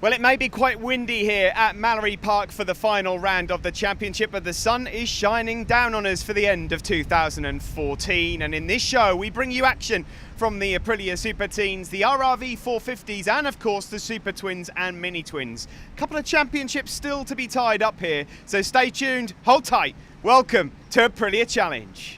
Well, it may be quite windy here at Mallory Park for the final round of the championship, but the sun is shining down on us for the end of 2014. And in this show, we bring you action from the Aprilia Super Teens, the RRV450s, and of course the Super Twins and Mini Twins. A couple of championships still to be tied up here, so stay tuned, hold tight. Welcome to Aprilia Challenge.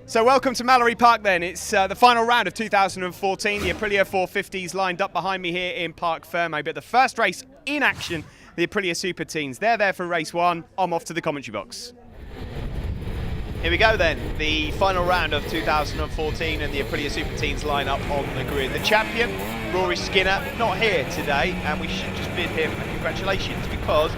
So welcome to Mallory Park then. It's the final round of 2014. The Aprilia 450s lined up behind me here in Parc Fermé, but the first race in action, the Aprilia Super Teens. They're there for race one. I'm off to the commentary box. Here we go then, the final round of 2014 and the Aprilia Super Teens line up on the grid. The champion, Rory Skinner, not here today, and we should just bid him congratulations because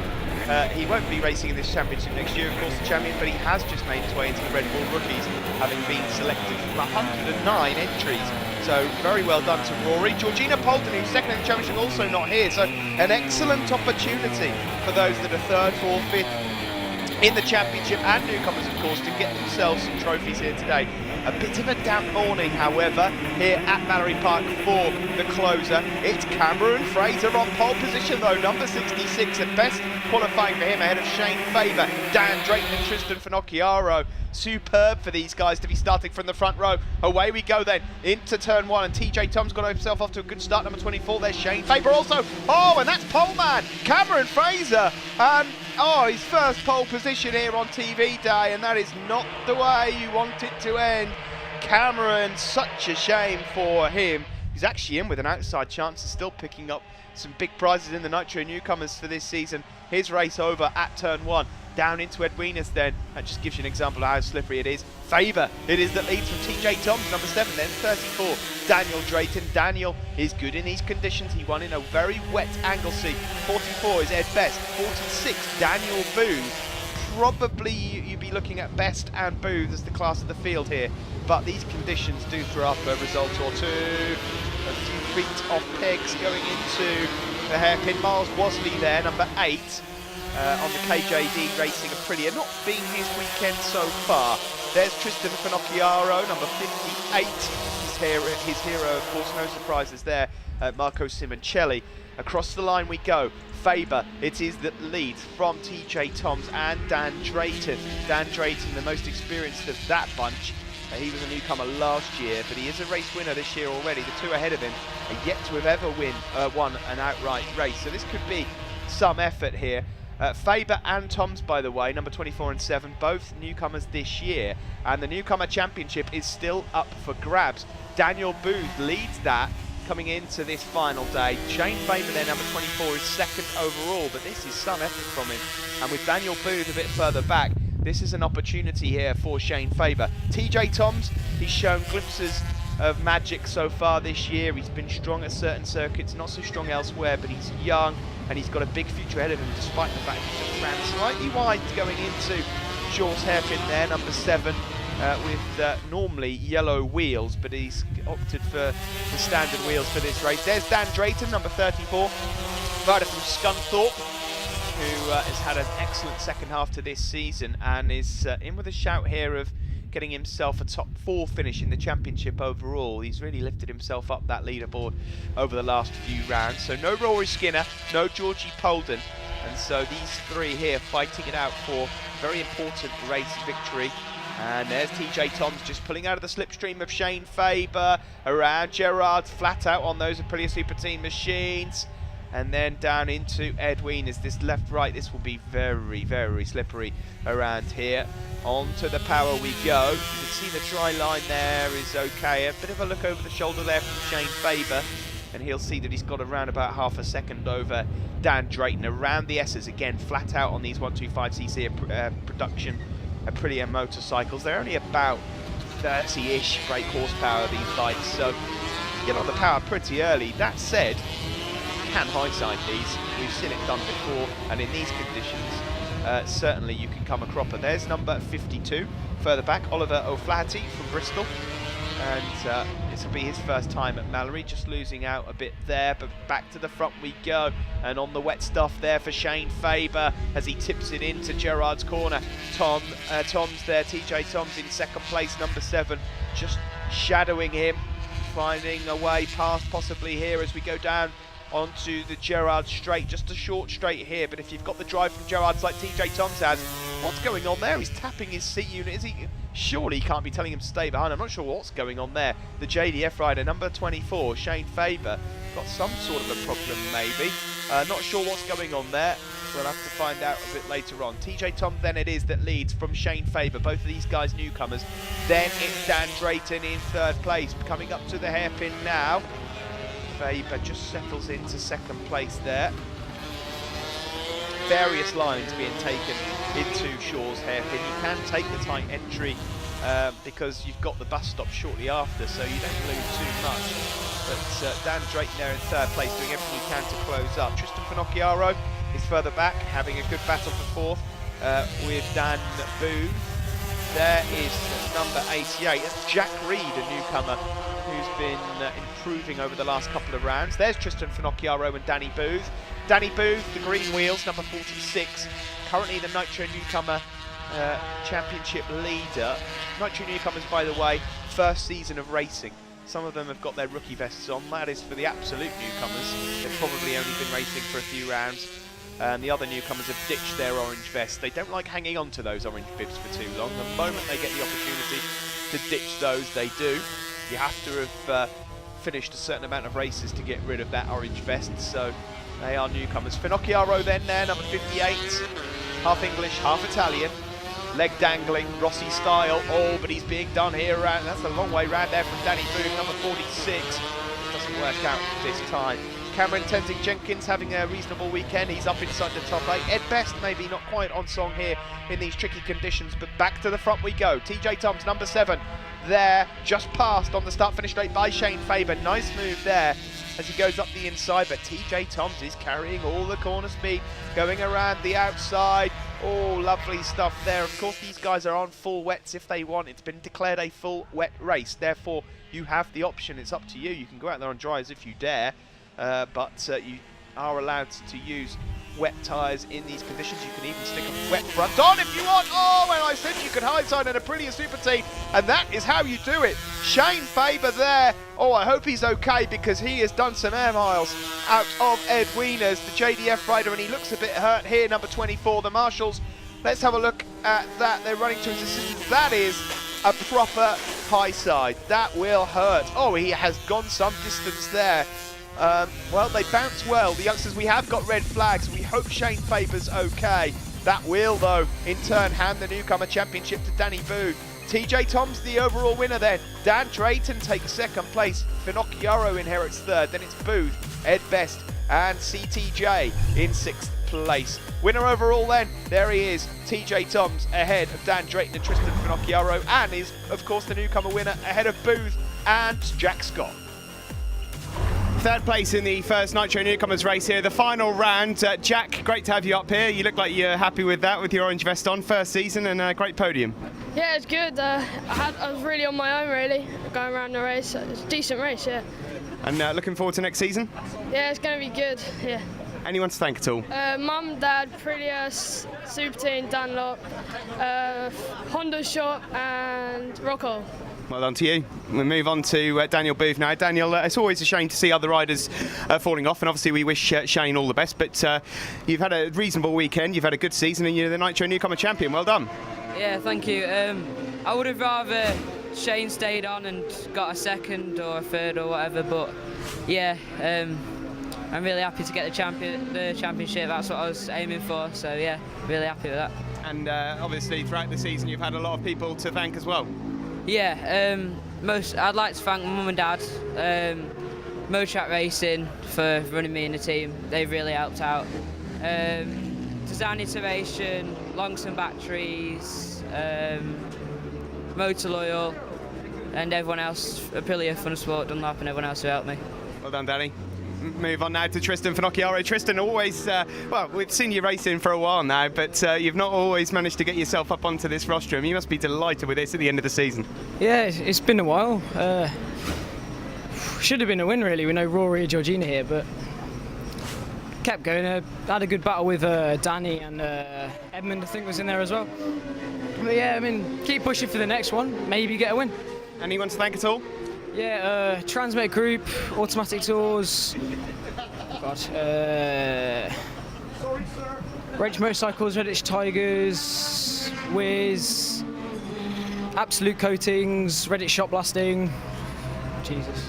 he won't be racing in this championship next year, of course, the champion, but he has just made his way into the Red Bull Rookies, having been selected from 109 entries. So very well done to Rory. Georgina Poulton, who's second in the championship, also not here. So an excellent opportunity for those that are third, fourth, fifth in the championship, and newcomers, of course, to get themselves some trophies here today. A bit of a damp morning, however, here at Mallory Park for the closer. It's Cameron Fraser on pole position, though, number 66, at best qualifying for him ahead of Shane Faber, Dan Drayton and Tristan Finocchiaro. Superb for these guys to be starting from the front row. Away we go then into turn one, and TJ Tom's got himself off to a good start. Number 24, there's Shane Faber also. Oh, and that's pole man Cameron Fraser, and his first pole position here on TV day, and that is not the way you want it to end. Cameron, such a shame for him. He's actually in with an outside chance of still picking up some big prizes in the Nitro Newcomers for this season. His race over at turn one. Down into Edwinas then. That just gives you an example of how slippery it is. Faber, it is that leads from TJ Toms, number 7 then, 34. Daniel Drayton. Daniel is good in these conditions. He won in a very wet Anglesey. 44 is Ed Best. 46, Daniel Booth. Probably you'd be looking at Best and Booth as the class of the field here, but these conditions do throw up a result or two. A few feet off pegs going into the hairpin. Miles Wasley there, number 8. On the KJD Racing Aprilia, not being his weekend so far. There's Tristan Finocchiaro, number 58. His hero, of course, no surprises there. Marco Simoncelli. Across the line we go. Faber, it is that leads from TJ Toms and Dan Drayton. Dan Drayton, the most experienced of that bunch. He was a newcomer last year, but he is a race winner this year already. The two ahead of him are yet to have ever won an outright race, so this could be some effort here. Faber and Toms, by the way, number 24 and 7, both newcomers this year, and the newcomer championship is still up for grabs. Daniel Booth leads that coming into this final day. Shane Faber there, number 24, is second overall, but this is some effort from him, and with Daniel Booth a bit further back, this is an opportunity here for Shane Faber. TJ Toms, he's shown glimpses of magic so far this year. He's been strong at certain circuits, not so strong elsewhere, but he's young and he's got a big future ahead of him, despite the fact he's just ran slightly wide going into Shaw's hairpin there, number 7, with normally yellow wheels, but he's opted for the standard wheels for this race. There's Dan Drayton, number 34, rider from Scunthorpe, who has had an excellent second half to this season and is in with a shout here of getting himself a top 4 finish in the championship overall. He's really lifted himself up that leaderboard over the last few rounds. So no Rory Skinner, no Georgie Poulton, and so these three here fighting it out for a very important race victory. And there's TJ Toms just pulling out of the slipstream of Shane Faber, around Gerard's flat out on those Aprilia Super Team machines. And then down into Edwin is this left-right. This will be very, very slippery around here. Onto the power we go. You can see the dry line there is okay. A bit of a look over the shoulder there from Shane Faber, and he'll see that he's got around about half a second over Dan Drayton. Around the S's again, flat out on these 125cc production Aprilia motorcycles. They're only about 30-ish brake horsepower, these bikes, so get on the power pretty early. That said, you can hindsight these. We've seen it done before, and in these conditions, certainly you can come a cropper. There's number 52, further back, Oliver O'Flaherty from Bristol. And this will be his first time at Mallory, just losing out a bit there, but back to the front we go. And on the wet stuff there for Shane Faber as he tips it into Gerard's corner. Tom's there, TJ Tom's in second place, number 7, just shadowing him, finding a way past possibly here as we go down onto the Gerard straight, just a short straight here. But if you've got the drive from Gerard's like TJ Tom's has, what's going on there? He's tapping his seat unit. Is he? Surely he can't be telling him to stay behind. I'm not sure what's going on there. The JDF rider, number 24, Shane Faber, got some sort of a problem maybe. Not sure what's going on there. We'll have to find out a bit later on. TJ Tom then it is that leads from Shane Faber. Both of these guys newcomers. Then it's Dan Drayton in third place, coming up to the hairpin now. Faber just settles into second place there. Various lines being taken into Shaw's hairpin. You can take the tight entry because you've got the bus stop shortly after, so you don't lose too much. But Dan Drayton there in third place, doing everything he can to close up. Tristan Finocchiaro is further back, having a good battle for fourth with Dan Booth. There is number 88. That's Jack Reed, a newcomer who's been improving over the last couple of rounds. There's Tristan Finocchiaro and Danny Booth. Danny Booth, the green wheels, number 46, currently the Nitro Newcomer Championship leader. Nitro Newcomers, by the way, first season of racing. Some of them have got their rookie vests on. That is for the absolute newcomers. They've probably only been racing for a few rounds. And the other newcomers have ditched their orange vests. They don't like hanging on to those orange bibs for too long. The moment they get the opportunity to ditch those, they do. You have to have finished a certain amount of races to get rid of that orange vest, so they are newcomers. Finocchiaro then there, number 58, half English, half Italian, leg dangling, Rossi style. Oh, but he's being done here around, that's a long way round there from Danny Booth, number 46. Doesn't work out this time. Cameron Tenzing Jenkins having a reasonable weekend. He's up inside the top 8. Ed Best maybe not quite on song here in these tricky conditions, but back to the front we go. TJ Toms, number 7, there, just passed on the start-finish straight by Shane Faber. Nice move there as he goes up the inside, but TJ Toms is carrying all the corner speed, going around the outside. Oh, lovely stuff there. Of course, these guys are on full wets if they want. It's been declared a full wet race, therefore you have the option. It's up to you. You can go out there on dries if you dare. But you are allowed to use wet tyres in these conditions. You can even stick a wet front on if you want. Oh, well, I said you could hindsight an Aprilia Super Team, and that is how you do it. Shane Faber there. Oh, I hope he's okay because he has done some air miles out of Ed Wieners, the JDF rider, and he looks a bit hurt here, number 24, the Marshals. Let's have a look at that. They're running to his assistance. That is a proper high side. That will hurt. Oh, he has gone some distance there. Well, they bounce well. The youngsters, we have got red flags. We hope Shane Faber's okay. That will, though, in turn, hand the newcomer championship to Danny Booth. TJ Tom's the overall winner there. Dan Drayton takes second place. Finocchiaro inherits third. Then it's Booth, Ed Best, and CTJ in sixth place. Winner overall then, there he is. TJ Tom's ahead of Dan Drayton and Tristan Finocchiaro, and is, of course, the newcomer winner ahead of Booth and Jack Scott. Third place in the first Nitro Newcomers race here, the final round. Jack, great to have you up here. You look like you're happy with that, with your orange vest on. First season and a great podium. Yeah, it's good. I was really on my own, really, going around the race. It's a decent race, yeah. And looking forward to next season? Yeah, it's going to be good, yeah. Anyone to thank at all? Mum, Dad, Aprilia, Super Team, Dunlop, Honda Shop and Rocco. Well done to you. We'll move on to Daniel Booth now. Daniel, it's always a shame to see other riders falling off, and obviously we wish Shane all the best, but you've had a reasonable weekend, you've had a good season, and you're the Nitro Newcomer Champion. Well done. Yeah, thank you. I would have rather Shane stayed on and got a second or a third or whatever, but yeah, I'm really happy to get the championship. That's what I was aiming for, so yeah, really happy with that. And obviously throughout the season you've had a lot of people to thank as well. Yeah, I'd like to thank my mum and dad, Motrack Racing for running me in the team. They've really helped out. Design Iteration, Longson Batteries, Motor Loyal, and everyone else, Aprilia, Thundersport, Dunlop, and everyone else who helped me. Well done, Danny. Move on now to Tristan Finocchiaro. Tristan, always, well, we've seen you racing for a while now, but you've not always managed to get yourself up onto this rostrum. You must be delighted with this at the end of the season. Yeah, it's been a while. Should have been a win, really. We know Rory and Georgina here, but kept going. Had a good battle with Danny, and Edmund, I think, was in there as well. But yeah, I mean, keep pushing for the next one. Maybe get a win. Anyone to thank at all? Yeah, Transmit Group, Automatic Tours, Reg Motorcycles, Redditch Tigers, Wiz, Absolute Coatings, Reddit Shop Blasting, Jesus.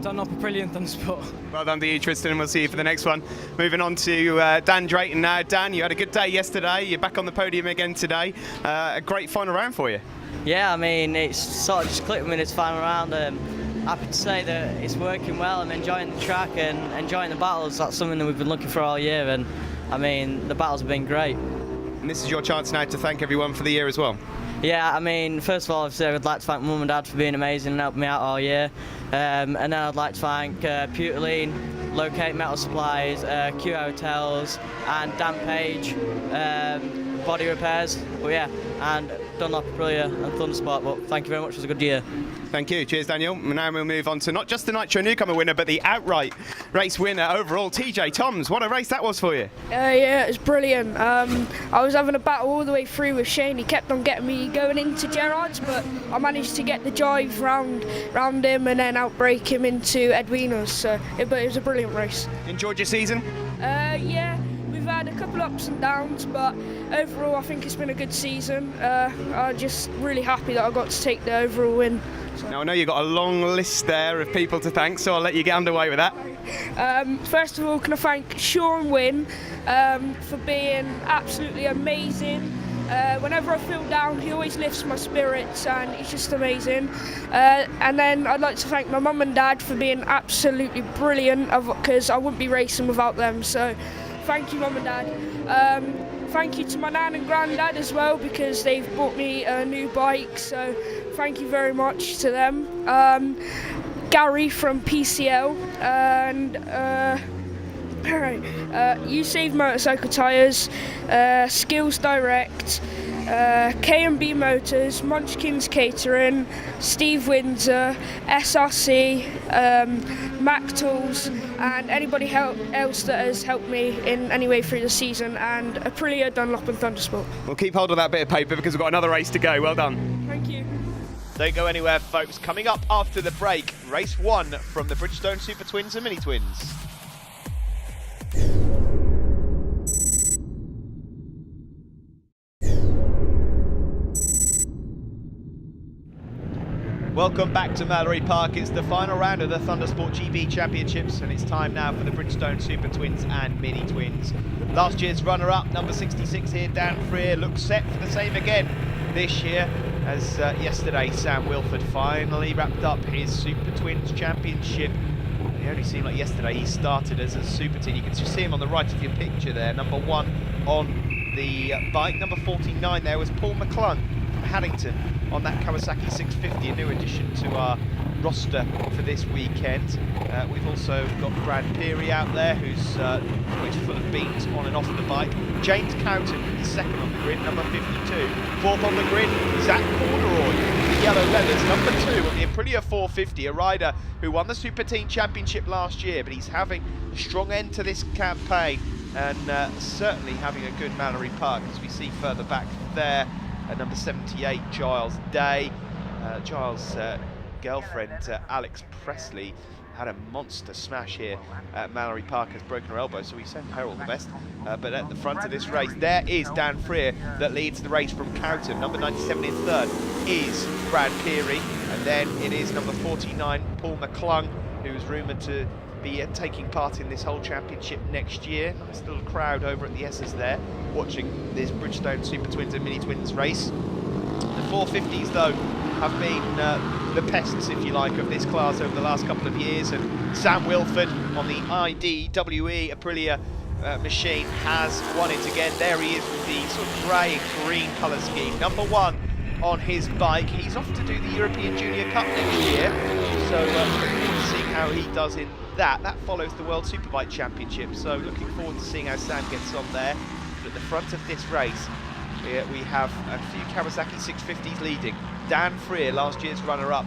Dunlop, Aprilia and Thundersport. Well done to you, Tristan, and we'll see you for the next one. Moving on to Dan Drayton now. Dan, you had a good day yesterday. You're back on the podium again today. A great final round for you. Yeah, I mean, it's sort of just clicked with me this final round. Happy to say that it's working well. I'm enjoying the track and enjoying the battles. That's something that we've been looking for all year, and I mean, the battles have been great. And this is your chance now to thank everyone for the year as well. Yeah, I mean, first of all, obviously, I would like to thank Mum and Dad for being amazing and helping me out all year. And then I'd like to thank Pewterline, Locate Metal Supplies, Q Hotels, and Dan Page, Body Repairs. But yeah, and Dunlop, Aprilia and Thundersport. But thank you very much. It was a good year. Thank you. Cheers, Daniel. Now we'll move on to not just the Nitro Newcomer winner, but the outright race winner overall, TJ Toms. What a race that was for you. Yeah, it was brilliant. I was having a battle all the way through with Shane. He kept on getting me going into Gerard's, but I managed to get the drive round him and then outbrake him into Edwina's. So, but it was a brilliant race. Enjoyed your season? Yeah, we've had a couple ups and downs, but overall I think it's been a good season. I'm just really happy that I got to take the overall win. So. Now I know you've got a long list there of people to thank, so I'll let you get underway with that. First of all, can I thank Sean Wynn for being absolutely amazing. Whenever I feel down, he always lifts my spirits, and he's just amazing. And then I'd like to thank my mum and dad for being absolutely brilliant, because I wouldn't be racing without them. So thank you, mum and dad. Thank you to my nan and granddad as well, because they've bought me a new bike. So thank you very much to them. Gary from PCL and You Save Motorcycle Tyres, Skills Direct, K&B Motors, Munchkins Catering, Steve Windsor, SRC, Mac Tools, and anybody else that has helped me in any way through the season, and Aprilia, Dunlop and Thundersport. We'll keep hold of that bit of paper because we've got another race to go. Well done. Thank you. Don't go anywhere, folks. Coming up after the break, race 1 from the Bridgestone Super Twins and Mini Twins. Welcome back to Mallory Park. It's the final round of the Thundersport GB Championships, and it's time now for the Bridgestone Super Twins and Mini Twins. Last year's runner-up, number 66 here, Dan Freer, looks set for the same again this year, as yesterday Sam Wilford finally wrapped up his Super Twins Championship. It only seemed like yesterday he started as a Super Team. You can just see him on the right of your picture there, number 1 on the bike. Number 49 there was Paul McClung from Haddington on that Kawasaki 650, a new addition to our roster for this weekend. We've also got Brad Peary out there, who's always full of beans on and off the bike. James Cowton is second on the grid, number 52. Fourth on the grid, Zach Corduroy, the yellow leathers, number 2 on the Aprilia 450, a rider who won the Super Team Championship last year, but he's having a strong end to this campaign, and certainly having a good Mallory Park, as we see further back there. Number 78, Giles Day. Giles' girlfriend, Alex Presley, had a monster smash here at Mallory Park, has broken her elbow, so we send her all the best. But at the front of this race, there is Dan Freer that leads the race from Cowton. Number 97 in third is Brad Peary, and then it is number 49, Paul McClung, who's rumoured to be taking part in this whole championship next year. Nice little crowd over at the S's there, watching this Bridgestone Super Twins and Mini Twins race. The 450s, though, have been the pests, if you like, of this class over the last couple of years, and Sam Wilford on the IDWE Aprilia machine has won it again. There he is with the sort of grey and green colour scheme. Number 1 on his bike. He's off to do the European Junior Cup next year, so looking forward to seeing how he does in that. That follows the World Superbike Championship, so looking forward to seeing how Sam gets on there. But at the front of this race, we have a few Kawasaki 650s leading. Dan Freer, last year's runner-up,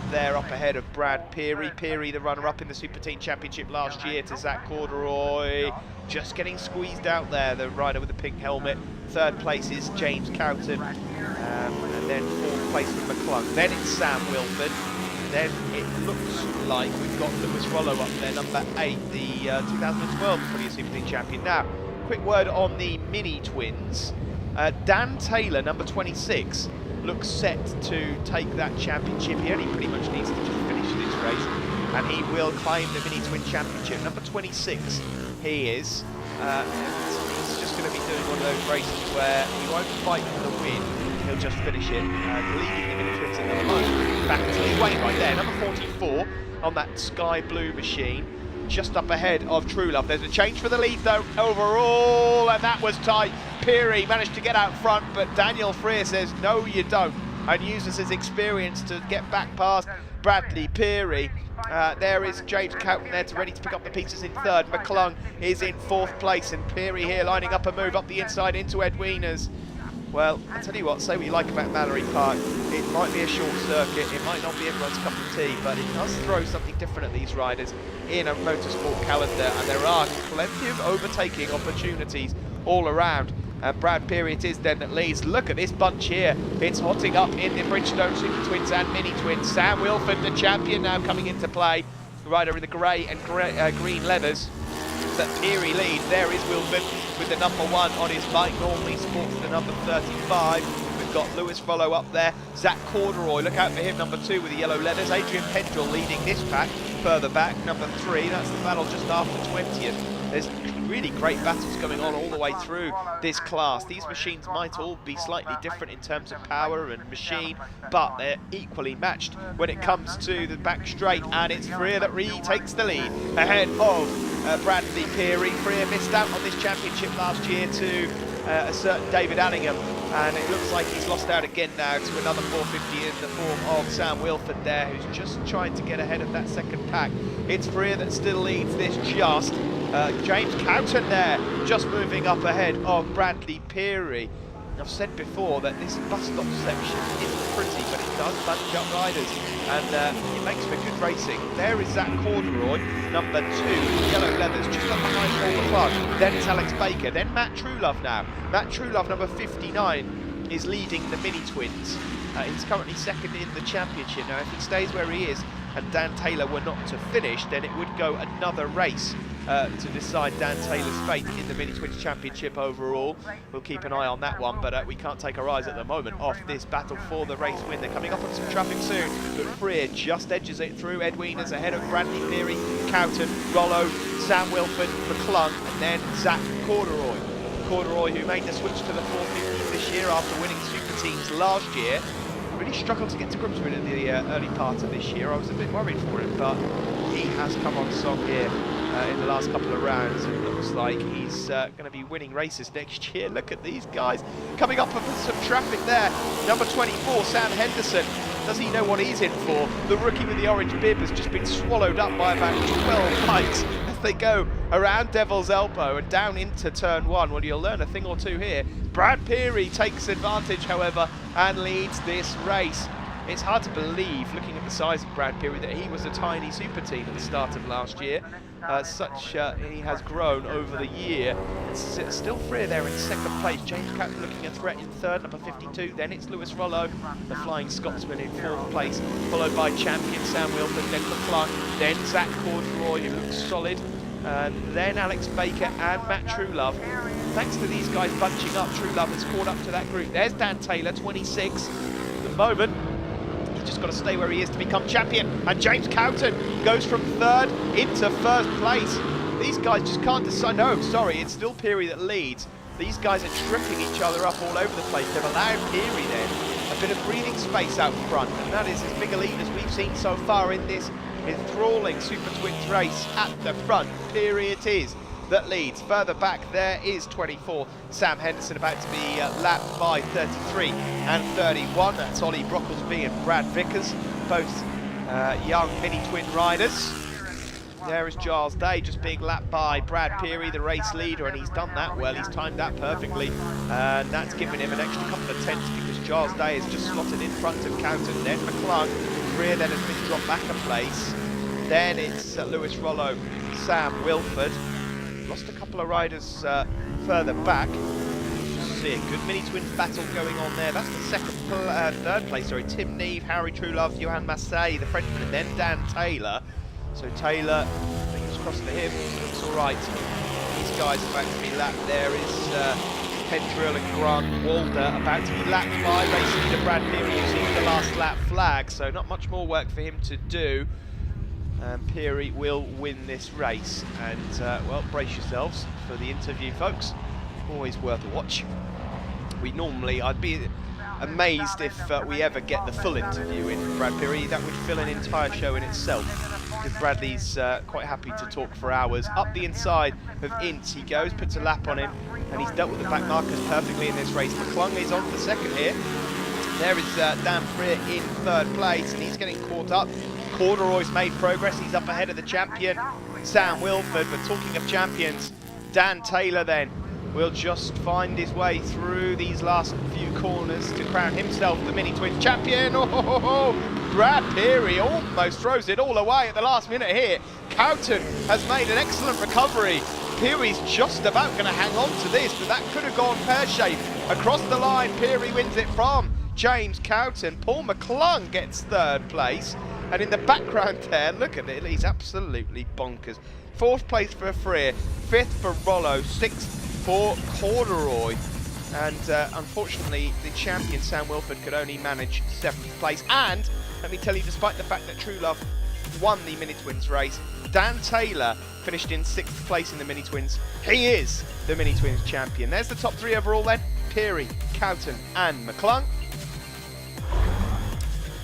there up ahead of Brad Peary. Peary, the runner-up in the Super Team Championship last year, to Zach Corduroy. Just getting squeezed out there, the rider with the pink helmet. Third place is James Cowton, and then fourth place with McClung. Then it's Sam Wilford. Then it looks like we've got Lewis Rollo up there, number 8, the 2012 Aprilia Super Team champion. Now, quick word on the mini twins. Dan Taylor, number 26, looks set to take that championship. He only pretty much needs to just finish this race, and he will claim the mini twin championship. Number 26, he is. He's just going to be doing one of those races where he won't fight for the win. He'll just finish it, leading the mini twins at the moment. Back to his way right there, number 44 on that sky blue machine, just up ahead of True Love. There's a change for the lead though overall, and that was tight. Peary managed to get out front, but Daniel Freer says no you don't, and uses his experience to get back past Bradley Peary. There is James Cowton there ready to pick up the pieces in third. McClung is in fourth place, and Peary here lining up a move up the inside into Ed Wieners. Well, I'll tell you what, say what you like about Mallory Park, it might be a short circuit, it might not be everyone's cup of tea, but it does throw something different at these riders in a motorsport calendar, and there are plenty of overtaking opportunities all around. Brad Peary it is then that leads. Look at this bunch here, it's hotting up in the Bridgestone Super Twins and Mini Twins. Sam Wilford, the champion, now coming into play, the rider in the grey and green leathers. That Peary leads. There is Wilford with the number 1 on his bike, normally sports the number 35. We've got Lewis Rollo up there, Zach Corduroy, look out for him, number 2 with the yellow leathers. Adrian Pendrell leading this pack, further back, number 3, that's the battle just after 20th. There's really great battles going on all the way through this class. These machines might all be slightly different in terms of power and machine, but they're equally matched when it comes to the back straight, and it's Freer that retakes the lead ahead of Bradley Peary. Freer missed out on this championship last year to a certain David Allingham, and it looks like he's lost out again now to another 450 in the form of Sam Wilford there, who's just trying to get ahead of that second pack. It's Freer that still leads this just. James Cowton there, just moving up ahead of Bradley Peary. I've said before that this bus stop section isn't pretty, but it does bunch up riders, and it makes for good racing. There is Zach Corduroy, number 2, yellow leathers, just up behind Paul McClung. Then it's Alex Baker, then Matt Truelove now. Matt Truelove, number 59, is leading the Mini Twins. He's currently second in the championship. Now, if he stays where he is and Dan Taylor were not to finish, then it would go another race to decide Dan Taylor's fate in the Mini Twins Championship overall. We'll keep an eye on that one, but we can't take our eyes at the moment off this battle for the race win. They're coming up on some traffic soon, but Freer just edges it through. Ed Wieners ahead of Bradley Peary, Cowton, Rollo, Sam Wilford, McClung, and then Zach Corduroy. Corduroy, who made the switch to the 450 this year after winning Super Teams last year, really struggled to get to grips with it in the early part of this year. I was a bit worried for him, but he has come on song here in the last couple of rounds. It looks like he's going to be winning races next year. Look at these guys coming up with some traffic there. Number 24, Sam Henderson. Does he know what he's in for? The rookie with the orange bib has just been swallowed up by about 12 bikes as they go around Devil's Elbow and down into turn 1. Well, you'll learn a thing or two here. Brad Peary takes advantage, however, and leads this race. It's hard to believe, looking at the size of Brad Peary, that he was a tiny super team at the start of last year. He has grown over the year. It's still Freer there in second place. James Cowton looking a threat in third, number 52. Then it's Lewis Rollo, the Flying Scotsman, in fourth place, followed by champion Sam Wilford, then McClung, then Zach Corduroy, who looks solid, then Alex Baker and Matt Truelove. Thanks to these guys bunching up, Truelove has caught up to that group. There's Dan Taylor, 26 at the moment. Just got to stay where he is to become champion, and James Cowton goes from third into first place. These guys just can't decide. No, sorry, it's still Peary that leads. These guys are tripping each other up all over the place. They've allowed Peary then a bit of breathing space out front, and that is as big a lead as we've seen so far in this enthralling Super Twins race. At the front, Peary it is. that leads. Further back there is 24, Sam Henderson, about to be lapped by 33 and 31. That's Ollie Brocklesby and Brad Vickers, both young mini-twin riders. There is Giles Day just being lapped by Brad Peary, the race leader, and he's done that well. He's timed that perfectly, and that's given him an extra couple of tenths because Giles Day has just slotted in front of Coughton. Then McClung, rear then has been dropped back a place. Then it's Lewis Rollo, Sam Wilford. Lost a couple of riders further back. See a good mini-twins battle going on there. That's the third place, sorry. Tim Neve, Harry Truelove, Johan Massey, the Frenchman, and then Dan Taylor. So Taylor, fingers crossed for him, looks all right. These guys are about to be lapped. There is Pendrill and Grant Walder about to be lapped by race leader Brad Peary using the last lap flag. So not much more work for him to do. Peary will win this race. And, well, brace yourselves for the interview, folks. Always worth a watch. I'd be amazed if we ever get the full interview in Brad Peary. That would fill an entire show in itself. Because Bradley's quite happy to talk for hours. Up the inside of Ince he goes, puts a lap on him, and he's dealt with the back markers perfectly in this race. McClung is on for second here. There is Dan Freer in third place, and he's getting caught up. Corduroy's made progress, he's up ahead of the champion, Sam Wilford. But talking of champions, Dan Taylor then will just find his way through these last few corners to crown himself the mini-twin champion. Brad Peary almost throws it all away at the last minute here. Coughton has made an excellent recovery. Peary's just about going to hang on to this, but that could have gone pear-shaped. Across the line, Peary wins it from James Coughton. Paul McClung gets third place. And in the background there, look at it, he's absolutely bonkers. Fourth place for Freer, fifth for Rollo, sixth for Corduroy. And unfortunately, the champion, Sam Wilford, could only manage seventh place. And let me tell you, despite the fact that Truelove won the Mini-Twins race, Dan Taylor finished in sixth place in the Mini-Twins. He is the Mini-Twins champion. There's the top three overall then. Peary, Coughton and McClung.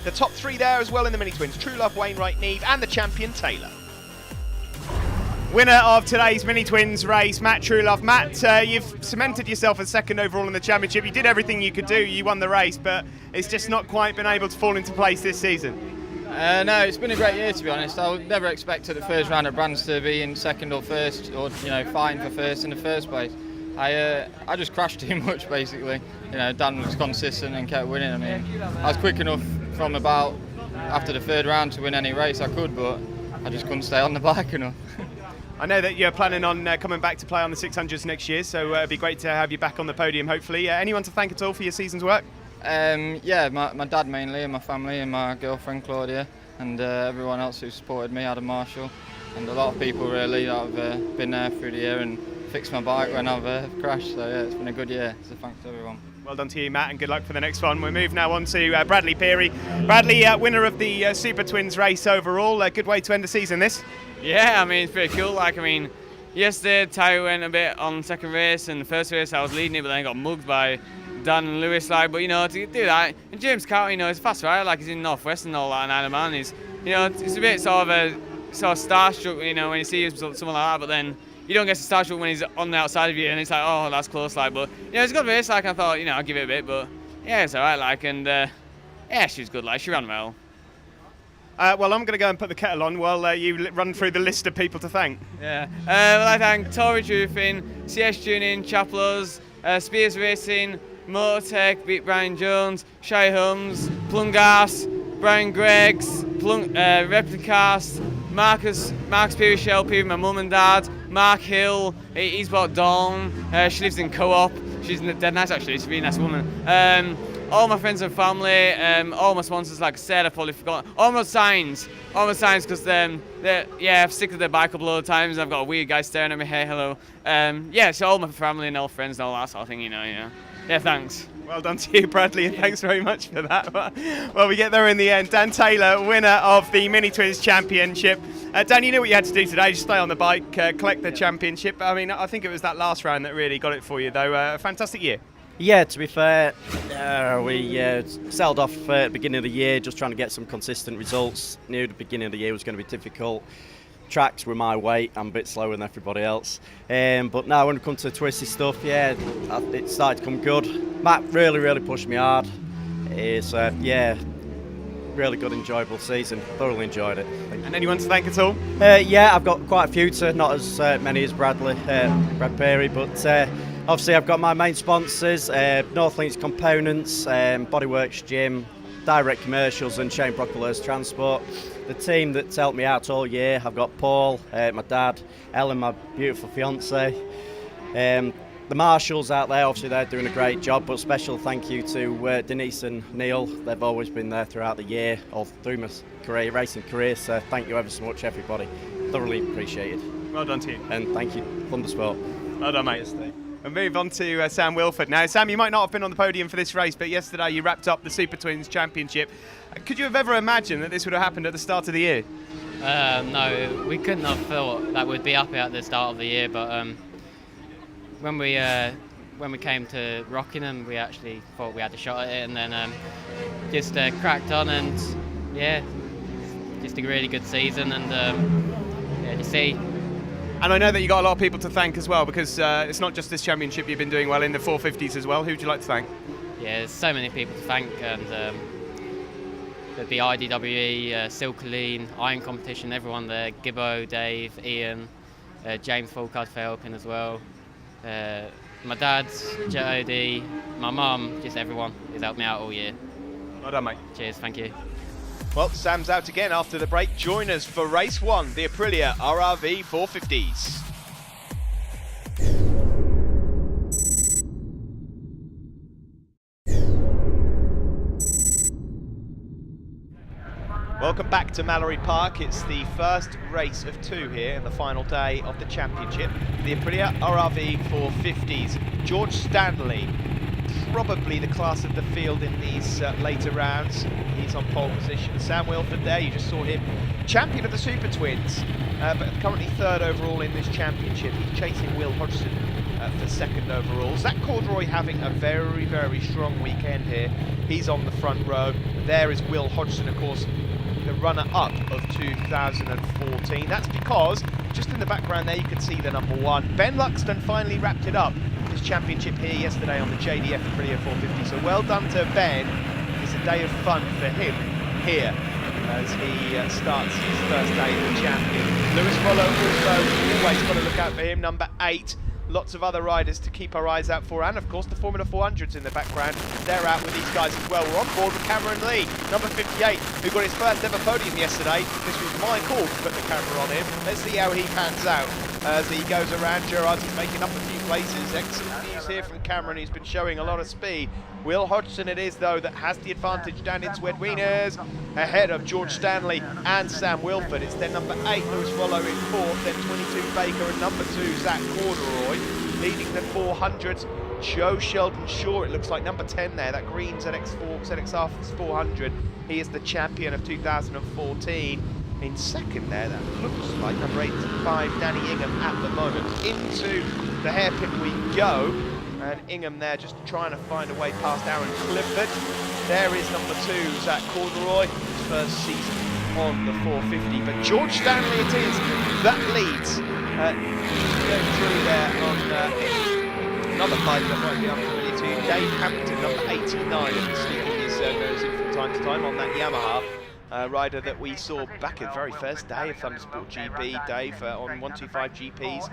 The top three there as well in the Mini-Twins. Truelove, Wainwright, Neve and the champion, Taylor. Winner of today's Mini-Twins race, Matt Truelove. Matt, you've cemented yourself as second overall in the championship. You did everything you could do. You won the race, but it's just not quite been able to fall into place this season. No, it's been a great year, to be honest. I would never expected the first round of Brands to be in second or first, or fighting for first in the first place. I just crashed too much, basically. Dan was consistent and kept winning. I mean, I was quick enough from about after the third round to win any race I could, but I just couldn't stay on the bike enough. I know that you're planning on coming back to play on the 600s next year, so it'd be great to have you back on the podium, hopefully. Anyone to thank at all for your season's work? Yeah, my dad mainly, and my family, and my girlfriend Claudia, and everyone else who supported me, Adam Marshall, and a lot of people really that have been there through the year and fixed my bike when I've crashed. So yeah, it's been a good year, so thanks to everyone. Well done to you, Matt, and good luck for the next one. We'll move now on to Bradley Peary. Bradley, winner of the Super Twins race overall. A good way to end the season, this? Yeah, I mean, it's pretty cool. Yesterday, Ty went a bit on second race, and the first race I was leading it, but then I got mugged by Dan and Lewis. But to do that, and James Carter, he's a fast rider. He's in Northwest and all that, and Isle of Man. He's, it's a bit sort of starstruck, when you see someone like that. But then you don't get starstruck when he's on the outside of you, and it's like, oh, that's close. But it's a good race. I thought, I'll give it a bit, but yeah, it's alright. And yeah, she was good. She ran well. Well, I'm going to go and put the kettle on while you run through the list of people to thank. Yeah. Well, I thank Tory Roofing, CS Tuning, Chaplos, Spears Racing, Motortech, beat Brian Jones, Shy Holmes, Plungas, Brian Greggs, Replicast, Marcus Peary Shelby, my mum and dad, Mark Hill, he's bought Dawn, she lives in Co-op, she's dead nice actually, she's a really nice woman. All my friends and family, all my sponsors, like I said, I've probably forgotten. All my signs, because I've stick to their bike a couple of times. I've got a weird guy staring at me, hey, hello. So all my family and all friends and all that sort of thing, Yeah, thanks. Well done to you, Bradley, and thanks very much for that. Well, we get there in the end. Dan Taylor, winner of the Mini-Twins Championship. Dan, you knew what you had to do today, just stay on the bike, collect the championship. I mean, I think it was that last round that really got it for you, though. A fantastic year. Yeah, to be fair, we sailed off at the beginning of the year just trying to get some consistent results. Knew the beginning of the year was going to be difficult. tracks were my weight. I'm a bit slower than everybody else. But now when it comes to the twisty stuff, yeah, it started to come good. Matt really pushed me hard. It's, yeah, really good, enjoyable season. Thoroughly enjoyed it. And anyone to thank at all? Yeah, I've got quite a few to, not as many as Brad Perry, but obviously I've got my main sponsors, North Links Components, Bodyworks Gym, Direct Commercials and Shane Proctor's Transport. The team that's helped me out all year, I've got Paul, my dad, Ellen, my beautiful fiance. The marshals out there, obviously they're doing a great job, but special thank you to Denise and Neil. They've always been there throughout the year, all through my racing career, so thank you ever so much, everybody. Thoroughly appreciated. Well done to you. And thank you, Thundersport. Well done, mate. We'll move on to Sam Wilford. Now, Sam, you might not have been on the podium for this race, but yesterday you wrapped up the Super Twins Championship. Could you have ever imagined that this would have happened at the start of the year? No, we couldn't have thought that we'd be up at the start of the year, but when we came to Rockingham, we actually thought we had a shot at it, and then just cracked on, and yeah, just a really good season, and yeah, to see. And I know that you got a lot of people to thank as well, because it's not just this championship, you've been doing well in the 450s as well. Who would you like to thank? Yeah, there's so many people to thank, and there'd be IDWE, Silkaleen, Iron Competition, everyone there, Gibbo, Dave, Ian, James Fulcard for helping as well. My dad, Jody, my mum, just everyone who's helped me out all year. Well done, mate. Cheers, thank you. Well, Sam's out again after the break. Join us for race 1, the Aprilia RRV450s. Welcome back to Mallory Park. It's the first race of 2 here in the final day of the championship. The Aprilia RRV450s. George Stanley, probably the class of the field in these later rounds. He's on pole position. Sam Wilford there, you just saw him. Champion of the Super Twins, but currently 3rd overall in this championship. He's chasing Will Hodgson for 2nd overall. Zach Corduroy having a very strong weekend here. He's on the front row. There is Will Hodgson, of course, the runner-up of 2014. That's because just in the background there you can see the number 1. Ben Luxton finally wrapped it up, his championship here yesterday on the JDF Aprilia 450. So well done to Ben. It's a day of fun for him here as he starts his first day as the champion. Lewis Rollo also always got to look out for him, number 8. Lots of other riders to keep our eyes out for, and of course the Formula 400s in the background. They're out with these guys as well. We're on board with Cameron Lee, number 58, who got his first ever podium yesterday. This was my call to put the camera on him. Let's see how he pans out as he goes around. Gerard's making up a few places. Excellent news here from Cameron, who's been showing a lot of speed. Will Hodgson it is, though, that has the advantage down in Swedwieners, ahead of George Stanley and Sam Wilford. It's then number 8, Lewis Rollo in 4th, then 22, Baker, and number 2, Zach Corduroy, leading the 400s. Joe Sheldon Shaw, it looks like, number 10 there, that green ZXR 400. He is the champion of 2014. In 2nd there, that looks like number 85, Danny Ingham at the moment. Into the hairpin we go. And Ingham there just trying to find a way past Aaron Clifford. There is number 2, Zach Corduroy, his first season on the 450. But George Stanley it is that leads. Going through there on another bike that might be unfamiliar to you. Dave Hampton, number 89, and sneaking his nose in from time to time on that Yamaha. Rider that we saw back at the very first day of Thundersport GP, Dave, on 125 GPs.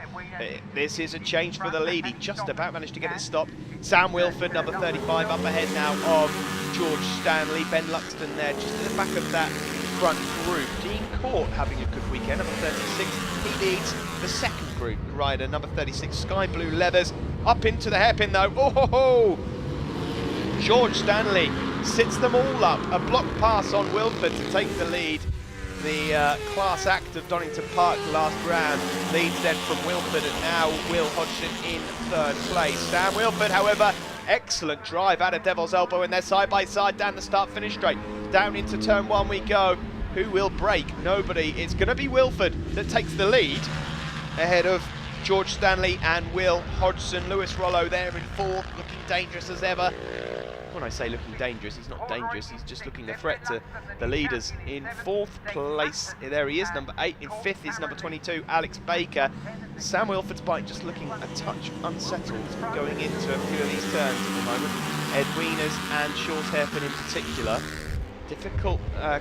This is a change for the lead. He just about managed to get it stopped. Sam Wilford, number 35, up ahead now of George Stanley. Ben Luxton there, just at the back of that front group. Dean Court having a good weekend, number 36. He leads the 2nd group, rider number 36, Sky Blue Leathers. Up into the hairpin though. Oh ho ho! George Stanley sits them all up. A block pass on Wilford to take the lead. The class act of Donington Park last round leads then from Wilford, and now Will Hodgson in 3rd place. Sam Wilford, however, excellent drive out of Devil's Elbow, and they're side by side down the start-finish straight. Down into turn 1 we go. Who will break? Nobody. It's going to be Wilford that takes the lead ahead of George Stanley and Will Hodgson. Lewis Rollo there in 4th, looking dangerous as ever. when I say looking dangerous, he's not dangerous, he's just looking a threat to the leaders. In 4th place, there he is, number 8. In 5th is number 22, Alex Baker. Sam Wilford's bike just looking a touch unsettled going into a few of these turns at the moment. Ed Wieners and Short Hairpin in particular. Difficult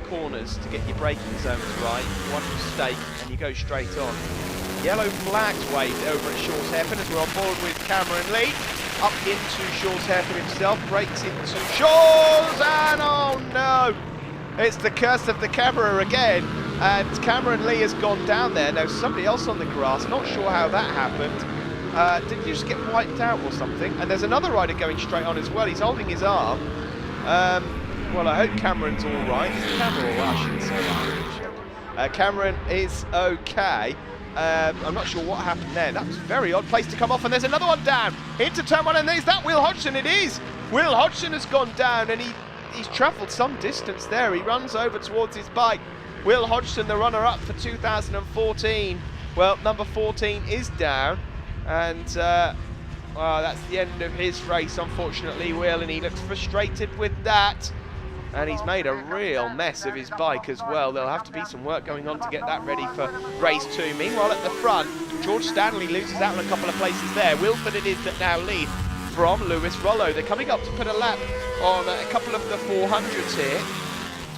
corners to get your braking zones right. One mistake and you go straight on. Yellow flags waved over at Short Hairpin as we're on board with Cameron Lee. Up into Short Hairpin himself, breaks into Shores, and oh no! It's the curse of the camera again, and Cameron Lee has gone down there. Now somebody else on the grass, not sure how that happened. Did you just get wiped out or something? And there's another rider going straight on as well, he's holding his arm. Well, I hope Cameron's all right. Is the camera all right? I shouldn't say that. Cameron is okay. I'm not sure what happened there. That was a very odd place to come off, and there's another one down into turn 1, and there's that Will Hodgson. It is Will Hodgson has gone down, and he's travelled some distance there. He runs over towards his bike. Will Hodgson, the runner-up for 2014. Well, number 14 is down, and well, that's the end of his race, unfortunately, Will, and he looks frustrated with that. And he's made a real mess of his bike as well. There'll have to be some work going on to get that ready for race 2. Meanwhile, at the front, George Stanley loses out in a couple of places there. Wilford it is that now lead from Lewis Rollo. They're coming up to put a lap on a couple of the 400s here,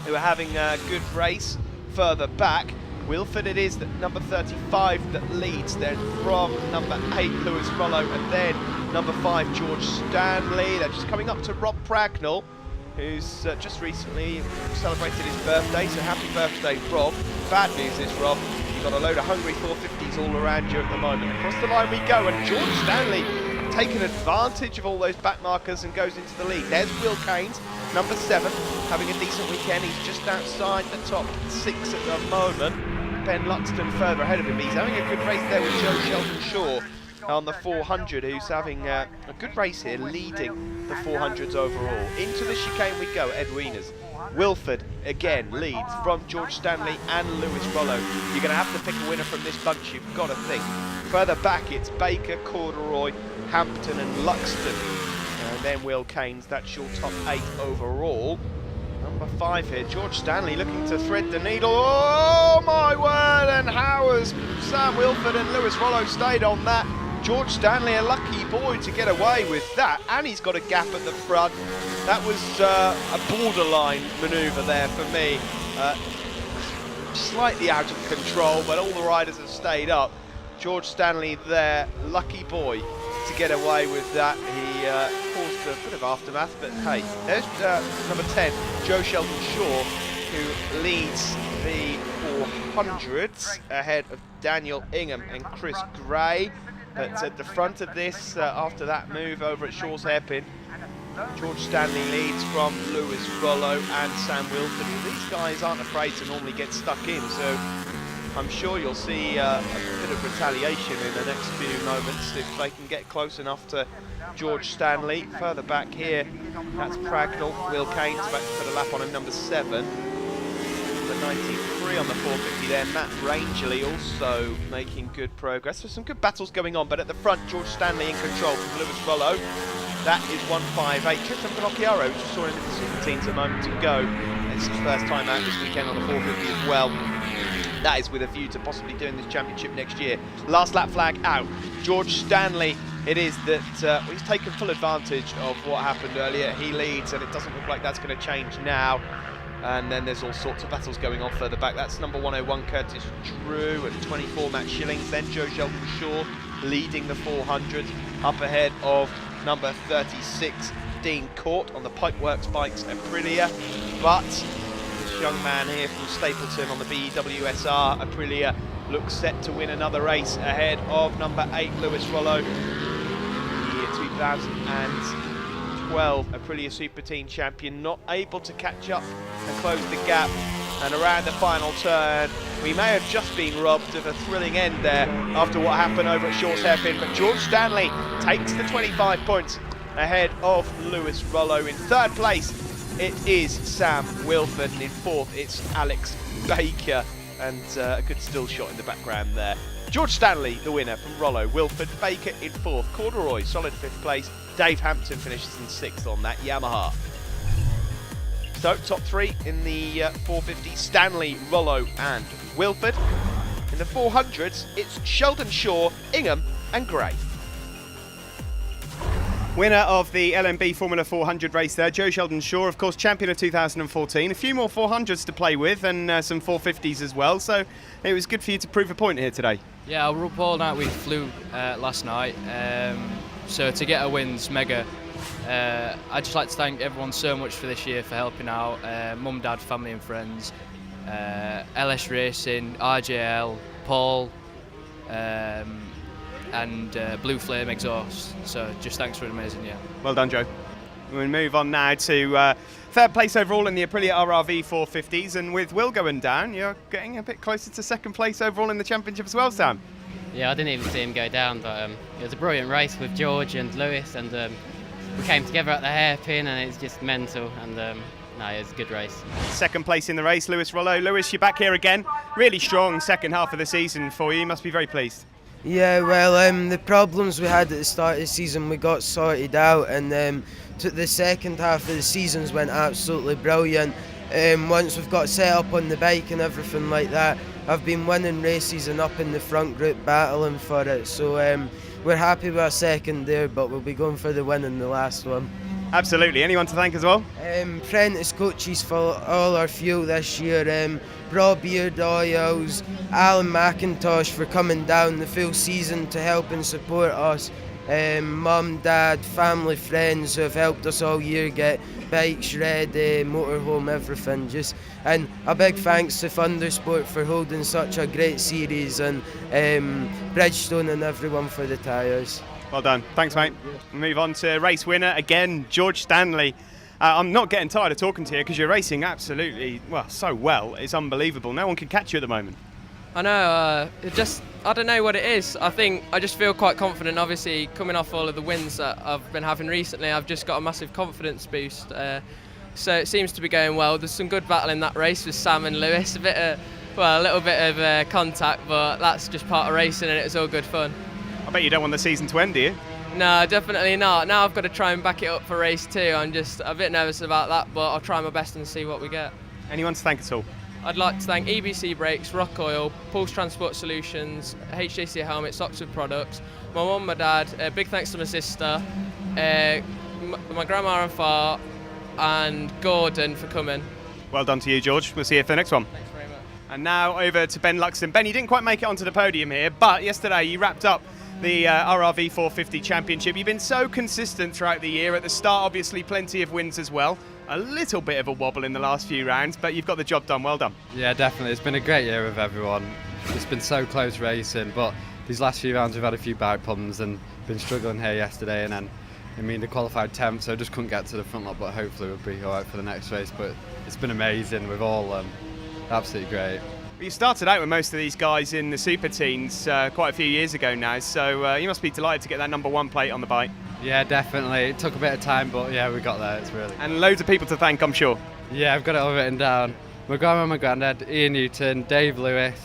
who are having a good race further back. Wilford it is that number 35 that leads, then from number 8 Lewis Rollo, and then number 5 George Stanley. They're just coming up to Rob Pragnell, who's just recently celebrated his birthday, so happy birthday, Rob. Bad news is, Rob, you've got a load of hungry 450s all around you at the moment. Across the line we go, and George Stanley taking advantage of all those back markers and goes into the lead. There's Will Keynes, number 7, having a decent weekend. He's just outside the top 6 at the moment. Ben Luxton further ahead of him. He's having a good race there with Joe Sheldon Shaw on the 400, who's having a good race here, leading the 400s overall. Into the chicane we go, Ed Wieners. Wilford again leads from George Stanley and Lewis Rollo. You're going to have to pick a winner from this bunch, you've got to think. Further back it's Baker, Corduroy, Hampton and Luxton. And then Will Keynes, that's your top 8 overall. Number 5 here, George Stanley looking to thread the needle. Oh my word, and how has Sam Wilford and Lewis Rollo stayed on that? George Stanley, a lucky boy to get away with that, and he's got a gap at the front. That was a borderline manoeuvre there for me. Slightly out of control, but all the riders have stayed up. George Stanley there, lucky boy to get away with that. He caused a bit of aftermath, but hey, there's number 10, Joe Sheldon Shaw, who leads the 400s ahead of Daniel Ingham and Chris Gray. But at the front of this, after that move over at Shaw's Hairpin, George Stanley leads from Lewis Rollo and Sam Wilford. These guys aren't afraid to normally get stuck in, so I'm sure you'll see a bit of retaliation in the next few moments if they can get close enough to George Stanley. Further back here, that's Pragnell. Will Keynes about to put a lap on in number 7. Number 93 on the 450 there. Matt Rangeley also making good progress. There's some good battles going on, but at the front, George Stanley in control from Lewis Rollo. That is 158. Tristan Pinocchiaro, which saw him in the Super Teens a moment ago. It's his first time out this weekend on the 450 as well. That is with a view to possibly doing this championship next year. Last lap flag out. George Stanley, it is that he's taken full advantage of what happened earlier. He leads, and it doesn't look like that's going to change now. And then there's all sorts of battles going on further back. That's number 101, Curtis Drew, and 24, Matt Shillings. Then Joe Sheldon Shaw leading the 400s, up ahead of number 36, Dean Court on the Pipeworks bikes, Aprilia. But this young man here from Stapleton on the BEWSR Aprilia looks set to win another race ahead of number 8, Lewis Rollo. The 2012 Aprilia Super Team champion, not able to catch up and close the gap. And around the final turn, we may have just been robbed of a thrilling end there after what happened over at Shaw's Hairpin. But George Stanley takes the 25 points ahead of Lewis Rollo. In 3rd place, it is Sam Wilford, and in 4th, it's Alex Baker. And a good still shot in the background there. George Stanley, the winner from Rollo. Wilford, Baker in 4th. Corduroy, solid 5th place. Dave Hampton finishes in 6th on that Yamaha. So, top three in the 450, Stanley, Rollo and Wilford. In the 400s, it's Sheldon Shaw, Ingham and Gray. Winner of the LMB Formula 400 race there, Joe Sheldon Shaw, of course, champion of 2014. A few more 400s to play with and some 450s as well, so it was good for you to prove a point here today. Yeah, all night we flew last night, so to get a win's mega. I'd just like to thank everyone so much for this year for helping out, mum, dad, family and friends, LS Racing, RJL, Paul, and Blue Flame Exhaust. So just thanks for an amazing year. Well done, Joe. We'll move on now to third place overall in the Aprilia RRV450s, and with Will going down, you're getting a bit closer to second place overall in the championship as well, Sam. Yeah, I didn't even see him go down, but it was a brilliant race with George and Lewis, and we came together at the hairpin, and it's just mental. And no, it was a good race. Second place in the race, Lewis Rollo. Lewis, you're back here again. Really strong second half of the season for you. You must be very pleased. Yeah, well, the problems we had at the start of the season, we got sorted out, and the second half of the seasons went absolutely brilliant. Once we've got set up on the bike and everything like that, I've been winning races and up in the front group battling for it. So we're happy with our second there, but we'll be going for the win in the last one. Absolutely. Anyone to thank as well? Apprentice coaches for all our fuel this year. Rob Beard Oils, Alan McIntosh for coming down the full season to help and support us. Mum, dad, family, friends who have helped us all year get bikes ready, motorhome, everything. And a big thanks to Thundersport for holding such a great series, and Bridgestone and everyone for the tyres. Well done. Thanks, mate. We'll move on to race winner again, George Stanley. I'm not getting tired of talking to you because you're racing absolutely, well, so well. It's unbelievable. No one can catch you at the moment. I know, I don't know what it is. I think I just feel quite confident. Obviously, coming off all of the wins that I've been having recently, I've just got a massive confidence boost. So it seems to be going well. There's some good battle in that race with Sam and Lewis. A little bit of contact, but that's just part of racing, and it's all good fun. I bet you don't want the season to end, do you? No, definitely not. Now I've got to try and back it up for race 2. I'm just a bit nervous about that, but I'll try my best and see what we get. Anyone to thank at all? I'd like to thank EBC Brakes, Rock Oil, Pulse Transport Solutions, HJC Helmets, Oxford Products, my mum, my dad, big thanks to my sister, my grandma and far, and Gordon for coming. Well done to you, George. We'll see you for the next one. Thanks very much. And now over to Ben Luxton. Ben, you didn't quite make it onto the podium here, but yesterday you wrapped up the RRV450 Championship. You've been so consistent throughout the year. At the start, obviously, plenty of wins as well. A little bit of a wobble in the last few rounds, but you've got the job done. Well done. Yeah, definitely. It's been a great year with everyone. It's been so close racing, but these last few rounds we've had a few bike problems and been struggling here yesterday, and then they qualified 10th, so just couldn't get to the front lot, but hopefully we'll be all right for the next race. But it's been amazing with all absolutely great. You started out with most of these guys in the Super Teens quite a few years ago now, so you must be delighted to get that #1 plate on the bike. Yeah, definitely. It took a bit of time, but yeah, we got there. It's really. And loads of people to thank, I'm sure. Yeah, I've got it all written down. My grandma, my granddad, Ian Newton, Dave Lewis,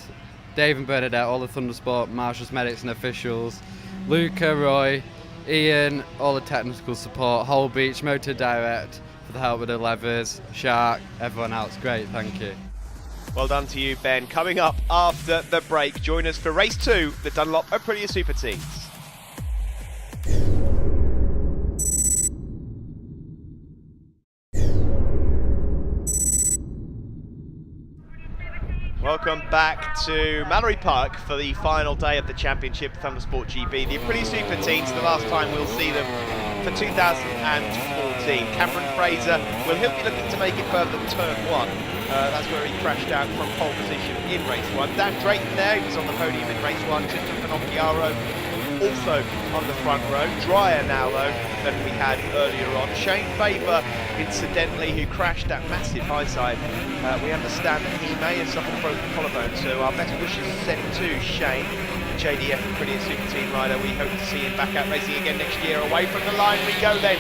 Dave and Bernadette, all the Thundersport marshals, medics and officials, Luca, Roy, Ian, all the technical support, Whole Beach, Motor Direct for the help with the levers, Shark, everyone else. Great, thank you. Well done to you, Ben. Coming up after the break, join us for race 2, the Dunlop Aprilia Super Teens. Welcome back to Mallory Park for the final day of the championship, Thundersport GB. The Aprilia Super Teens, the last time we'll see them for 2014. Cameron Fraser will he'll be looking to make it further than turn 1. That's where he crashed out from pole position in race 1. Dan Drayton there, he was on the podium in race 1. Tristan Finocchiaro also on the front row. Drier now though than we had earlier on. Shane Faber, incidentally, who crashed at massive high side. We understand that he may have suffered a broken collarbone, so our best wishes sent to Shane, JDF Aprilia Super Team rider. We hope to see him back out racing again next year. Away from the line we go then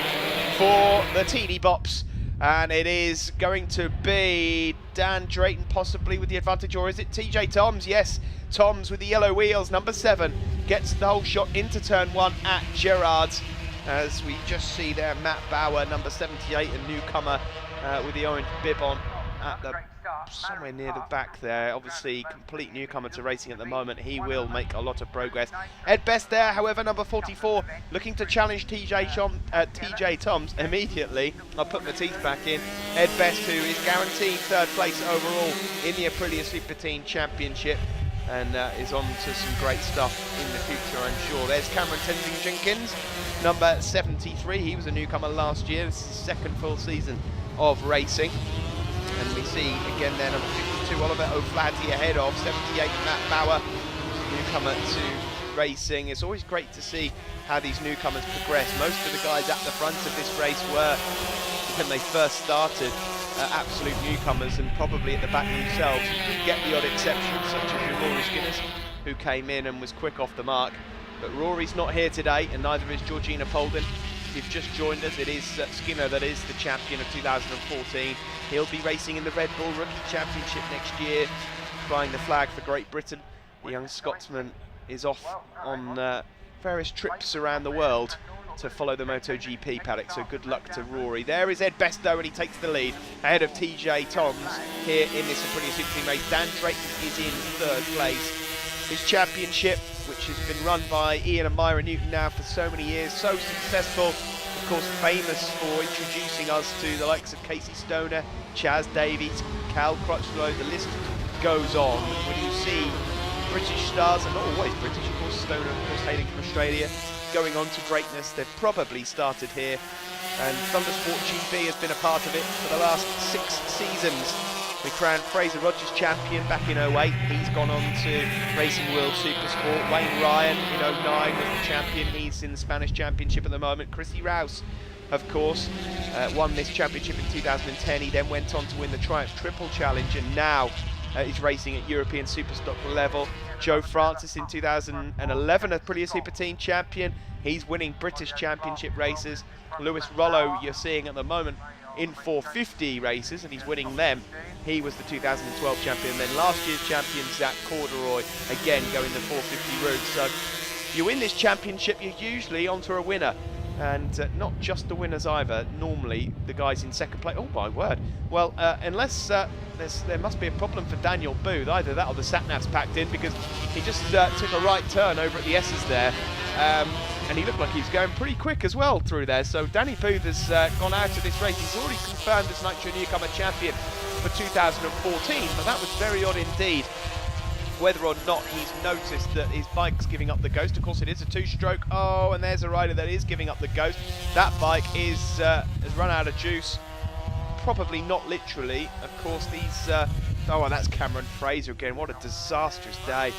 for the teeny bops. And it is going to be Dan Drayton possibly with the advantage, or is it TJ Toms? Yes, Toms with the yellow wheels, number 7, gets the whole shot into turn 1 at Gerrard's. As we just see there, Matt Bauer, number 78, a newcomer with the orange bib on at the somewhere near the back there. Obviously, complete newcomer to racing at the moment. He will make a lot of progress. Ed Best there, however, number 44, looking to challenge TJ Toms immediately. I'll put my teeth back in. Ed Best, who is guaranteed third place overall in the Aprilia Super Teen Championship, and is on to some great stuff in the future, I'm sure. There's Cameron Tenzing-Jenkins, number 73. He was a newcomer last year. This is his second full season of racing. And we see again there number 52 Oliver O'Flaherty ahead of 78 Matt Bauer, newcomer to racing. It's always great to see how these newcomers progress. Most of the guys at the front of this race were, when they first started, absolute newcomers, and probably at the back themselves. You do get the odd exception, such as your Rory Skinners, who came in and was quick off the mark. But Rory's not here today, and neither is Georgina Polden. If you've just joined us, it is Skinner that is the champion of 2014. He'll be racing in the Red Bull Rookie Championship next year, flying the flag for Great Britain. The young Scotsman is off on various trips around the world to follow the MotoGP paddock, so good luck to Rory. There is Ed Best though, and he takes the lead ahead of TJ Toms here in this Aprilia Super Team race. Dan Drayton is in third place. His championship, which has been run by Ian and Myra Newton now for so many years, so successful, of course famous for introducing us to the likes of Casey Stoner, Chaz Davies, Cal Crutchlow, the list goes on. When you see British stars, and not always British, of course Stoner of course hailing from Australia, going on to greatness, they've probably started here, and Thundersport GB has been a part of it for the last 6 seasons. We crowned Fraser Rogers champion back in 08. He's gone on to Racing World Supersport. Wayne Ryan in 09 was the champion. He's in the Spanish Championship at the moment. Chrissy Rouse, of course, won this championship in 2010. He then went on to win the Triumph Triple Challenge, and now he's racing at European Superstock level. Joe Francis in 2011, Aprilia Super Teen champion. He's winning British Championship races. Lewis Rollo, you're seeing at the moment in 450 races, and he's winning them. He was the 2012 champion. Then last year's champion, Zach Corduroy, again going the 450 route. So you win this championship, you're usually onto a winner. And not just the winners either, normally the guys in second place. Oh my word. Well, unless there must be a problem for Daniel Booth, either that or the sat-nav's packed in, because he just took a right turn over at the S's there. And he looked like he was going pretty quick as well through there. So Danny Booth has gone out of this race. He's already confirmed as Nitro Newcomer champion for 2014, but that was very odd indeed. Whether or not he's noticed that his bike's giving up the ghost. Of course it is a two-stroke. Oh, and there's a rider that is giving up the ghost. That bike is has run out of juice. Probably not literally. Of course these oh, and that's Cameron Fraser again. What a disastrous day.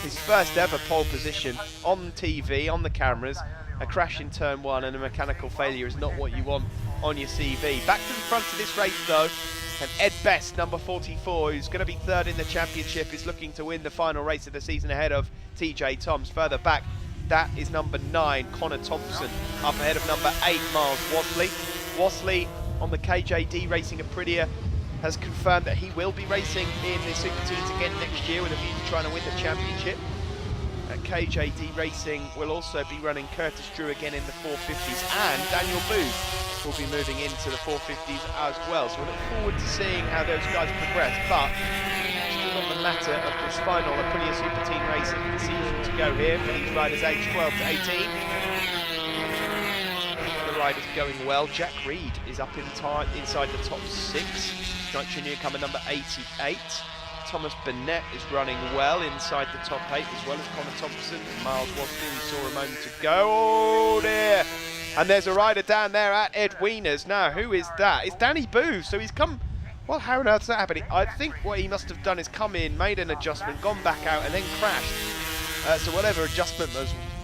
His first ever pole position on TV, on the cameras. A crash in turn 1 and a mechanical failure is not what you want on your CV. Back to the front of this race though, and Ed Best, number 44, who's going to be third in the championship, is looking to win the final race of the season ahead of TJ Toms. Further back, that is number 9, Connor Thompson, up ahead of number 8, Miles Wasley. Wasley on the KJD Racing Aprilia has confirmed that he will be racing in the Super Teens again next year with a view to trying to win the championship. KJD Racing will also be running Curtis Drew again in the 450s, and Daniel Booth will be moving into the 450s as well. So we look forward to seeing how those guys progress. But still on the matter of this final Aprilia Super Teen racing the season to go here for these riders aged 12 to 18. The riders going well. Jack Reed is up inside the top 6. Nitro newcomer number 88. Thomas Burnett is running well inside the top 8, as well as Connor Thompson and Miles Wasley, we saw a moment ago. Oh dear! And there's a rider down there at Ed Wieners. Now, who is that? It's Danny Booth. So he's come. Well, how on earth is that happening? I think what he must have done is come in, made an adjustment, gone back out, and then crashed. So whatever adjustment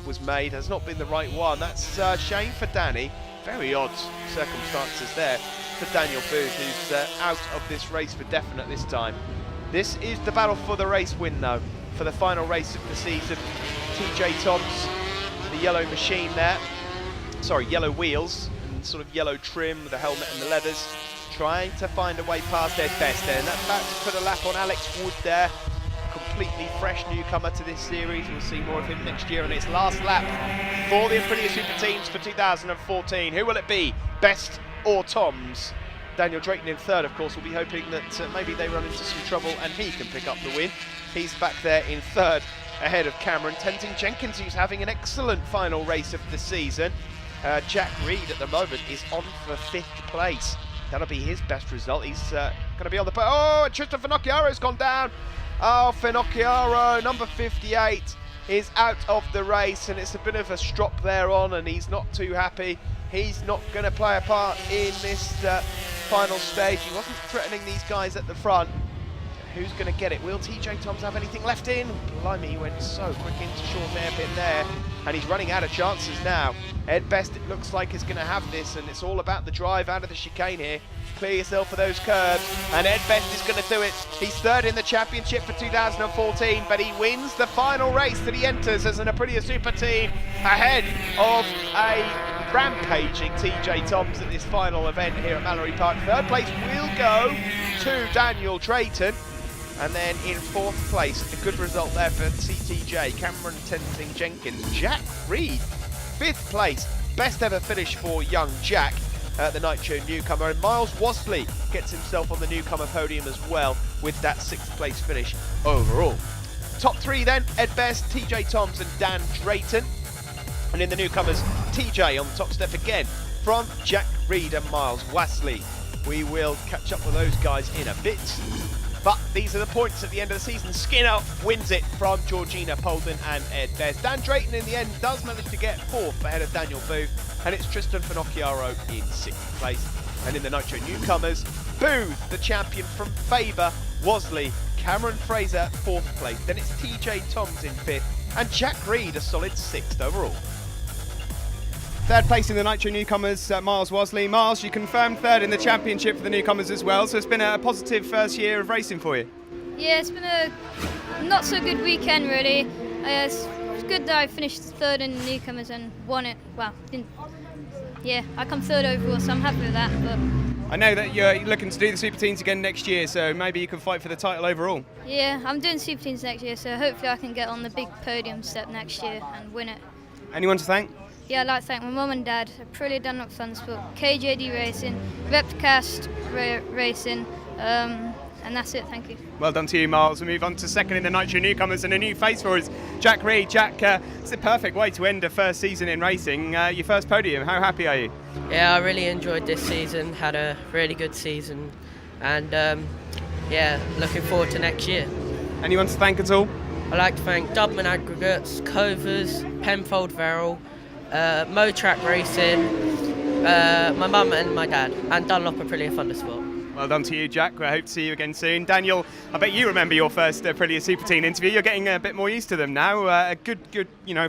was made has not been the right one. That's a shame for Danny. Very odd circumstances there for Daniel Booth, who's out of this race for definite this time. This is the battle for the race win, though, for the final race of the season. TJ Toms, the yellow machine there, sorry, yellow wheels and sort of yellow trim with the helmet and the leathers, trying to find a way past Ed Best there, and that's about to put a lap on Alex Wood there. Completely fresh newcomer to this series. We'll see more of him next year, and it's last lap for the Aprilia Super Teens for 2014. Who will it be, Best or Toms? Daniel Drayton in third, of course, will be hoping that maybe they run into some trouble and he can pick up the win. He's back there in third, ahead of Cameron. Tenzing Jenkins, who's having an excellent final race of the season. Jack Reed at the moment is on for 5th place. That'll be his best result. He's going to be on the... Oh, Tristan Finocchiaro's gone down. Oh, Finocchiaro, number 58, is out of the race, and it's a bit of a strop there on, and he's not too happy. He's not going to play a part in this final stage. He wasn't threatening these guys at the front. Who's going to get it? Will TJ Toms have anything left in? Blimey, he went so quick into short hairpin there, and he's running out of chances now. Ed Best, it looks like, is going to have this, and it's all about the drive out of the chicane here. Clear yourself for those curves, and Ed Best is going to do it. He's third in the championship for 2014, but he wins the final race that he enters as an Aprilia Super Team, ahead of a rampaging TJ Toms at this final event here at Mallory Park. Third place will go to Daniel Drayton. And then in 4th place, a good result there for CTJ, Cameron Tenzing Jenkins. Jack Reed, 5th place, best ever finish for young Jack, the Nitro newcomer. And Miles Wasley gets himself on the newcomer podium as well with that 6th place finish overall. Top 3 then, Ed Best, TJ Toms and Dan Drayton. And in the newcomers, TJ on the top step again from Jack Reed and Miles Wasley. We will catch up with those guys in a bit. But these are the points at the end of the season. Skinner wins it from Georgina Polden and Ed Best. Dan Drayton in the end does manage to get 4th ahead of Daniel Booth, and it's Tristan Finocchiaro in 6th place. And in the Nitro newcomers, Booth, the champion from Faber, Wasley, Cameron Fraser 4th place. Then it's TJ Toms in 5th, and Jack Reed a solid 6th overall. 3rd place in the Nitro newcomers, Miles Wasley. Miles, you confirmed 3rd in the championship for the newcomers as well, so it's been a positive first year of racing for you. Yeah, it's been a not so good weekend really. It's good that I finished 3rd in the newcomers and won it. Well, I come 3rd overall, so I'm happy with that. But I know that you're looking to do the Super Teens again next year, so maybe you can fight for the title overall. yeah, I'm doing Super Teams next year, so hopefully I can get on the big podium step next year and win it. Anyone to thank? Yeah, I'd like to thank my mum and dad, Aprilia Dunlop Thundersport, KJD Racing, Repcast Racing, and that's it, thank you. Well done to you, Miles. We move on to 2nd in the Nitro newcomers, and a new face for us, Jack Reed. Jack, it's the perfect way to end a first season in racing. Your first podium, how happy are you? Yeah, I really enjoyed this season, had a really good season, and looking forward to next year. Anyone to thank at all? I'd like to thank Dubman Aggregates, Covers, Penfold Verrill, Motrack Racing, my mum and my dad, and Dunlop Aprilia Thundersport. Well done to you, Jack. I hope to see you again soon. Daniel, I bet you remember your first Aprilia Super Teen interview. You're getting a bit more used to them now. A good,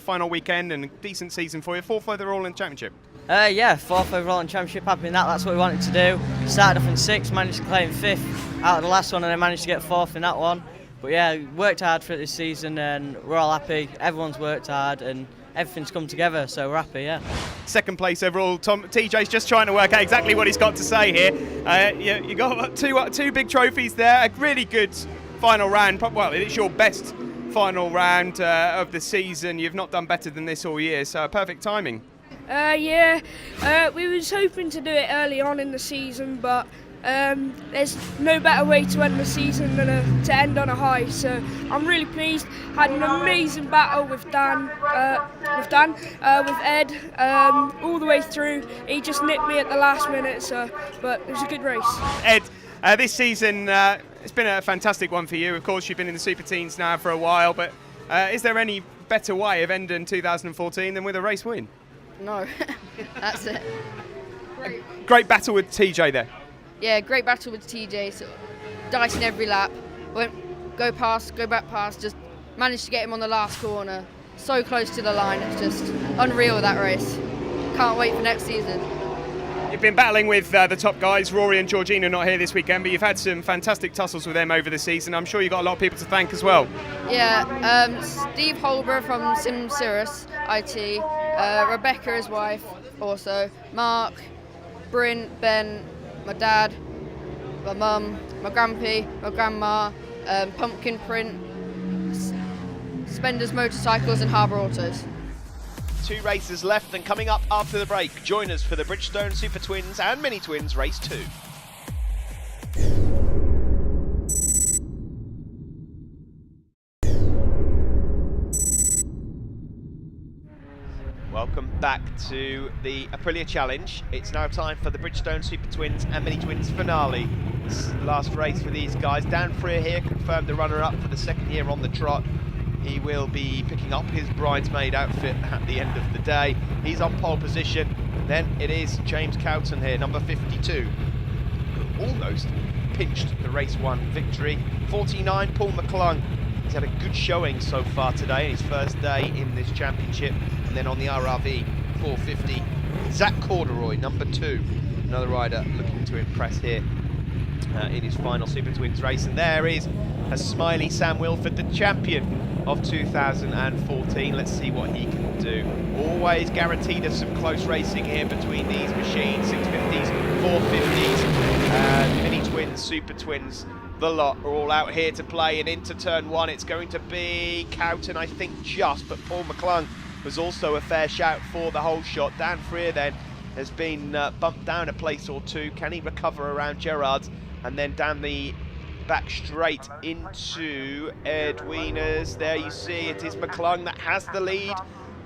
final weekend and a decent season for you. 4th overall in the championship. 4th overall in championship. Happy with that. That's what we wanted to do. Started off in 6th, managed to claim 5th out of the last one, and then managed to get 4th in that one. But yeah, worked hard for it this season, and we're all happy. Everyone's worked hard, and everything's come together, so we're happy, yeah. 2nd place overall. TJ's just trying to work out exactly what he's got to say here. You got two big trophies there, a really good final round. Well, it's your best final round of the season. You've not done better than this all year, so perfect timing. We was hoping to do it early on in the season, but there's no better way to end the season than to end on a high. So I'm really pleased. Had an amazing battle with Dan, with Ed, all the way through. He just nipped me at the last minute. But it was a good race. Ed, this season it's been a fantastic one for you. Of course, you've been in the Super Teens now for a while, but is there any better way of ending 2014 than with a race win? No, that's it. Great battle with TJ there. Yeah, great battle with TJ. So dicing every lap. Went go past, go back past. Just managed to get him on the last corner. So close to the line. It's just unreal, that race. Can't wait for next season. You've been battling with the top guys. Rory and Georgina not here this weekend, but you've had some fantastic tussles with them over the season. I'm sure you've got a lot of people to thank as well. Yeah, Steve Holborough from SimCirrus IT, Rebecca, his wife, also, Mark, Bryn, Ben, my dad, my mum, my grampy, my grandma, Pumpkin Print, Spender's Motorcycles and Harbour Autos. 2 races left, and coming up after the break, join us for the Bridgestone Super Twins and Mini Twins Race 2. Welcome back to the Aprilia Challenge. It's now time for the Bridgestone Super Twins and Mini Twins finale. This is the last race for these guys. Dan Freer here confirmed the runner-up for the second year on the trot. He will be picking up his bridesmaid outfit at the end of the day. He's on pole position. Then it is James Cowton here, number 52, who almost pinched the race 1 victory. 49, Paul McClung. He's had a good showing so far today, his first day in this championship. And then on the RRV450, Zach Corduroy, number 2, another rider looking to impress here in his final Super Twins race. And there is a smiley Sam Wilford, the champion of 2014. Let's see what he can do. Always guaranteed us some close racing here between these machines, 650s, 450s, Mini Twins, Super Twins. The lot are all out here to play, and into turn 1 it's going to be Cowton, I think, but Paul McClung was also a fair shout for the whole shot. Dan Freer then has been bumped down a place or 2. Can he recover around Gerrard's? And then down the back straight into Edwinas. There you see it is McClung that has the lead,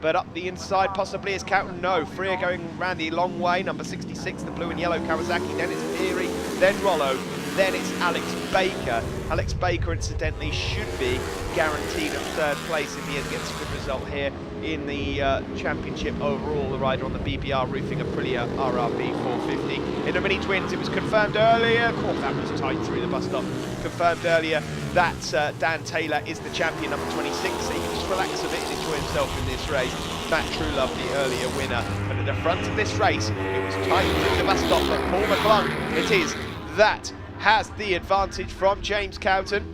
but up the inside possibly is Cowton. No, Freer going around the long way, number 66, the blue and yellow Kawasaki. Then it's Peary, then Rollo, then it's Alex Baker. Alex Baker, incidentally, should be guaranteed a 3rd place if he gets a good result here in the championship overall. The rider on the BBR Roofing Aprilia RRV450. In the Mini Twins, it was confirmed earlier. Oh, that was tight through the bus stop. Confirmed earlier that Dan Taylor is the champion, number 26. So he can just relax a bit and enjoy himself in this race. Matt Truelove, the earlier winner. But at the front of this race, it was tight through the bus stop. But Paul McClung, it is that has the advantage from James Cowton.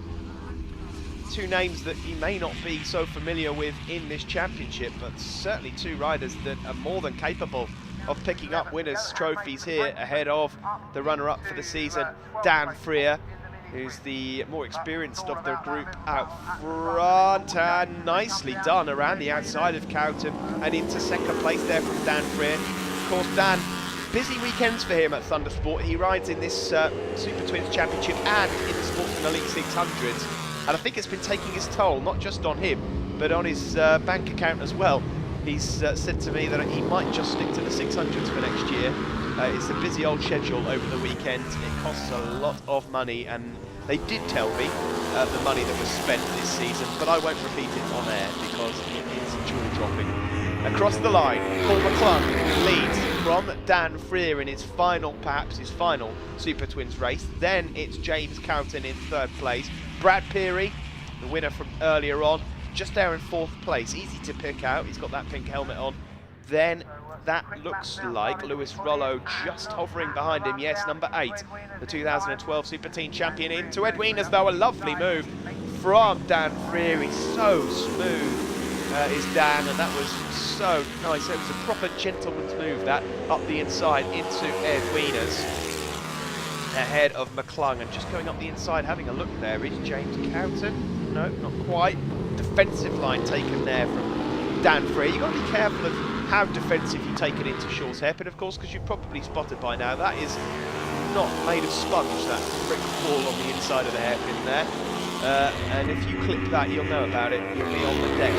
2 names that he may not be so familiar with in this championship, but certainly 2 riders that are more than capable of picking up winners' trophies here ahead of the runner-up for the season, Dan Freer, who's the more experienced of the group out front, and nicely done around the outside of Cowton and into 2nd place there from Dan Freer. Of course, Dan, busy weekends for him at Thundersport. He rides in this Super Twins Championship and in the Sportsman Elite 600s. And I think it's been taking its toll, not just on him, but on his bank account as well. He's said to me that he might just stick to the 600s for next year. It's a busy old schedule over the weekend. It costs a lot of money, and they did tell me the money that was spent this season, but I won't repeat it on air because it is jaw-dropping. Across the line, Paul McClung leads from Dan Freer in his final, perhaps his final Super Twins race. Then it's James Cowton in 3rd place. Brad Peary, the winner from earlier on, just there in 4th place. Easy to pick out, he's got that pink helmet on. Then that looks like Lewis Rollo just hovering behind him. Yes, number 8, the 2012 Super Teen champion into Edwinas, though. A lovely move from Dan Freer. He's so smooth. Is Dan, and that was so nice. It was a proper gentleman's move, that up the inside into Edwinas ahead of McClung. And just going up the inside, having a look, there is James Cowton. No, not quite. Defensive line taken there from Dan Freer. You've got to be careful of how defensive you take it into Shaw's hairpin, of course, because you've probably spotted by now that is not made of sponge, that brick wall on the inside of the hairpin there. And if you clip that, you'll know about it. You'll be on the deck. 2,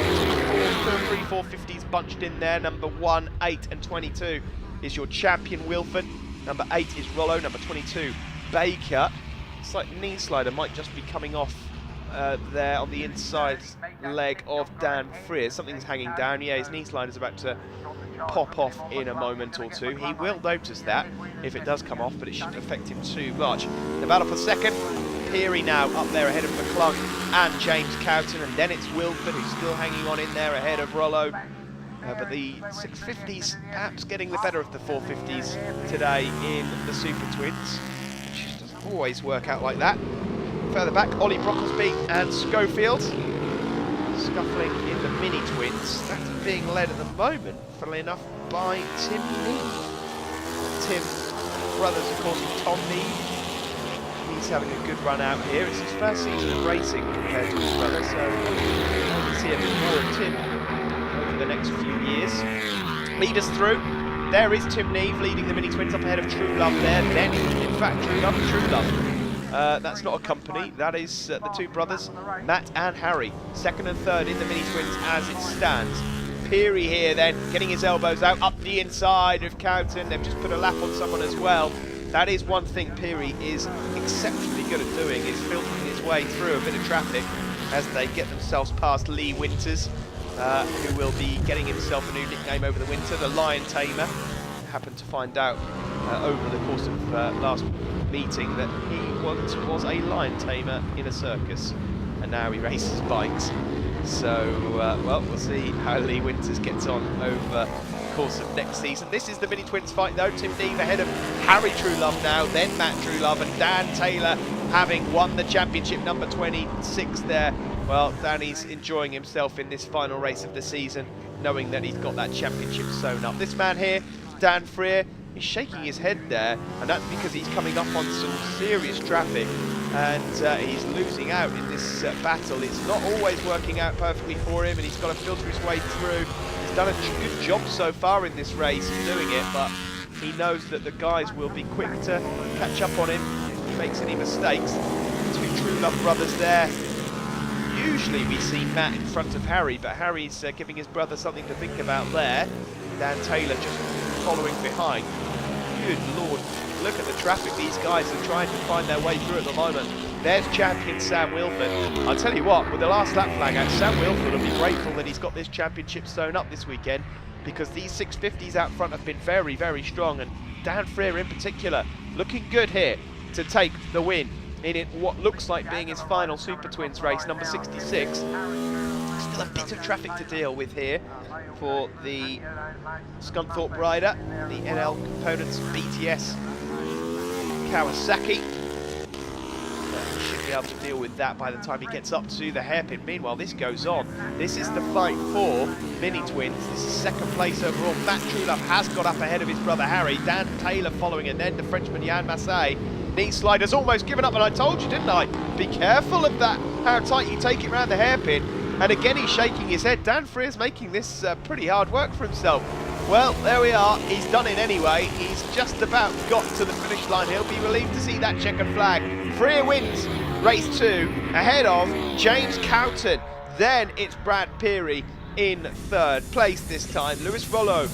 3, 450s bunched in there. Number 1, 8 and 22 is your champion, Wilford. Number 8 is Rollo. Number 22, Baker. It's like knee slider might just be coming off there on the inside leg of Dan Freer. Something's hanging down. Yeah, his knee slider's about to pop off in a moment or 2. He will notice that if it does come off, but it shouldn't affect him too much. The battle for 2nd. Peary now up there ahead of McClung and James Cowton, and then it's Wilford who's still hanging on in there ahead of Rollo. But the 650s perhaps getting the better of the 450s today in the Super Twins, which doesn't always work out like that. Further back, Ollie Brocklesby and Schofield scuffling in the Mini Twins. That's being led at the moment, funnily enough, by Tim Neve. Tim, brothers of course with Tom Neve. He's having a good run out here. It's his first season of racing compared to his brother, so we'll see a bit more of Tim over the next few years. Lead us through. There is Tim Neve leading the Mini Twins up ahead of True Love there. Then, in fact, True Love. That's not a company. That is the 2 brothers, Matt and Harry. 2nd and 3rd in the Mini Twins as it stands. Peary here then, getting his elbows out up the inside of Cowton. They've just put a lap on someone as well. That is one thing Peary is exceptionally good at doing, is filtering his way through a bit of traffic as they get themselves past Lee Winters, who will be getting himself a new nickname over the winter, the Lion Tamer. Happened to find out over the course of last meeting that he once was a lion tamer in a circus, and now he races bikes. So, well, we'll see how Lee Winters gets on over the course of next season. This is the Mini Twins fight though. Tim Neve ahead of Harry Truelove now, then Matt Truelove, and Dan Taylor having won the championship, number 26 there. Well, Danny's enjoying himself in this final race of the season, knowing that he's got that championship sewn up. This man here, Dan Freer, is shaking his head there, and that's because he's coming up on some serious traffic, and he's losing out in this battle. It's not always working out perfectly for him, and he's got to filter his way through. He's done a good job so far in this race doing it, but he knows that the guys will be quick to catch up on him if he makes any mistakes. Two Truelove brothers there. Usually we see Matt in front of Harry, but Harry's giving his brother something to think about there. Dan Taylor just following behind. Good Lord, look at the traffic these guys are trying to find their way through at the moment. There's champion Sam Wilford. I'll tell you what, with the last lap flag out, Sam Wilford will be grateful that he's got this championship sewn up this weekend, because these 650s out front have been very, very strong, and Dan Freer in particular looking good here to take the win in what looks like being his final Super Twins race, number 66. Still a bit of traffic to deal with here for the Scunthorpe rider, the NL Components BTS Kawasaki. He should be able to deal with that by the time he gets up to the hairpin. Meanwhile, this goes on. This is the fight for Mini Twins. This is second place overall. Matt Truelove has got up ahead of his brother Harry. Dan Taylor following, and then the Frenchman Yann Massé. Knee sliders almost given up, and I told you, didn't I? Be careful of that, how tight you take it around the hairpin. And again, he's shaking his head. Dan Freer's making this pretty hard work for himself. Well, there we are. He's done it anyway. He's just about got to the finish line. He'll be relieved to see that checkered flag. Freer wins race 2 ahead of James Cowton. Then it's Brad Peary in third place this time. Lewis Rollo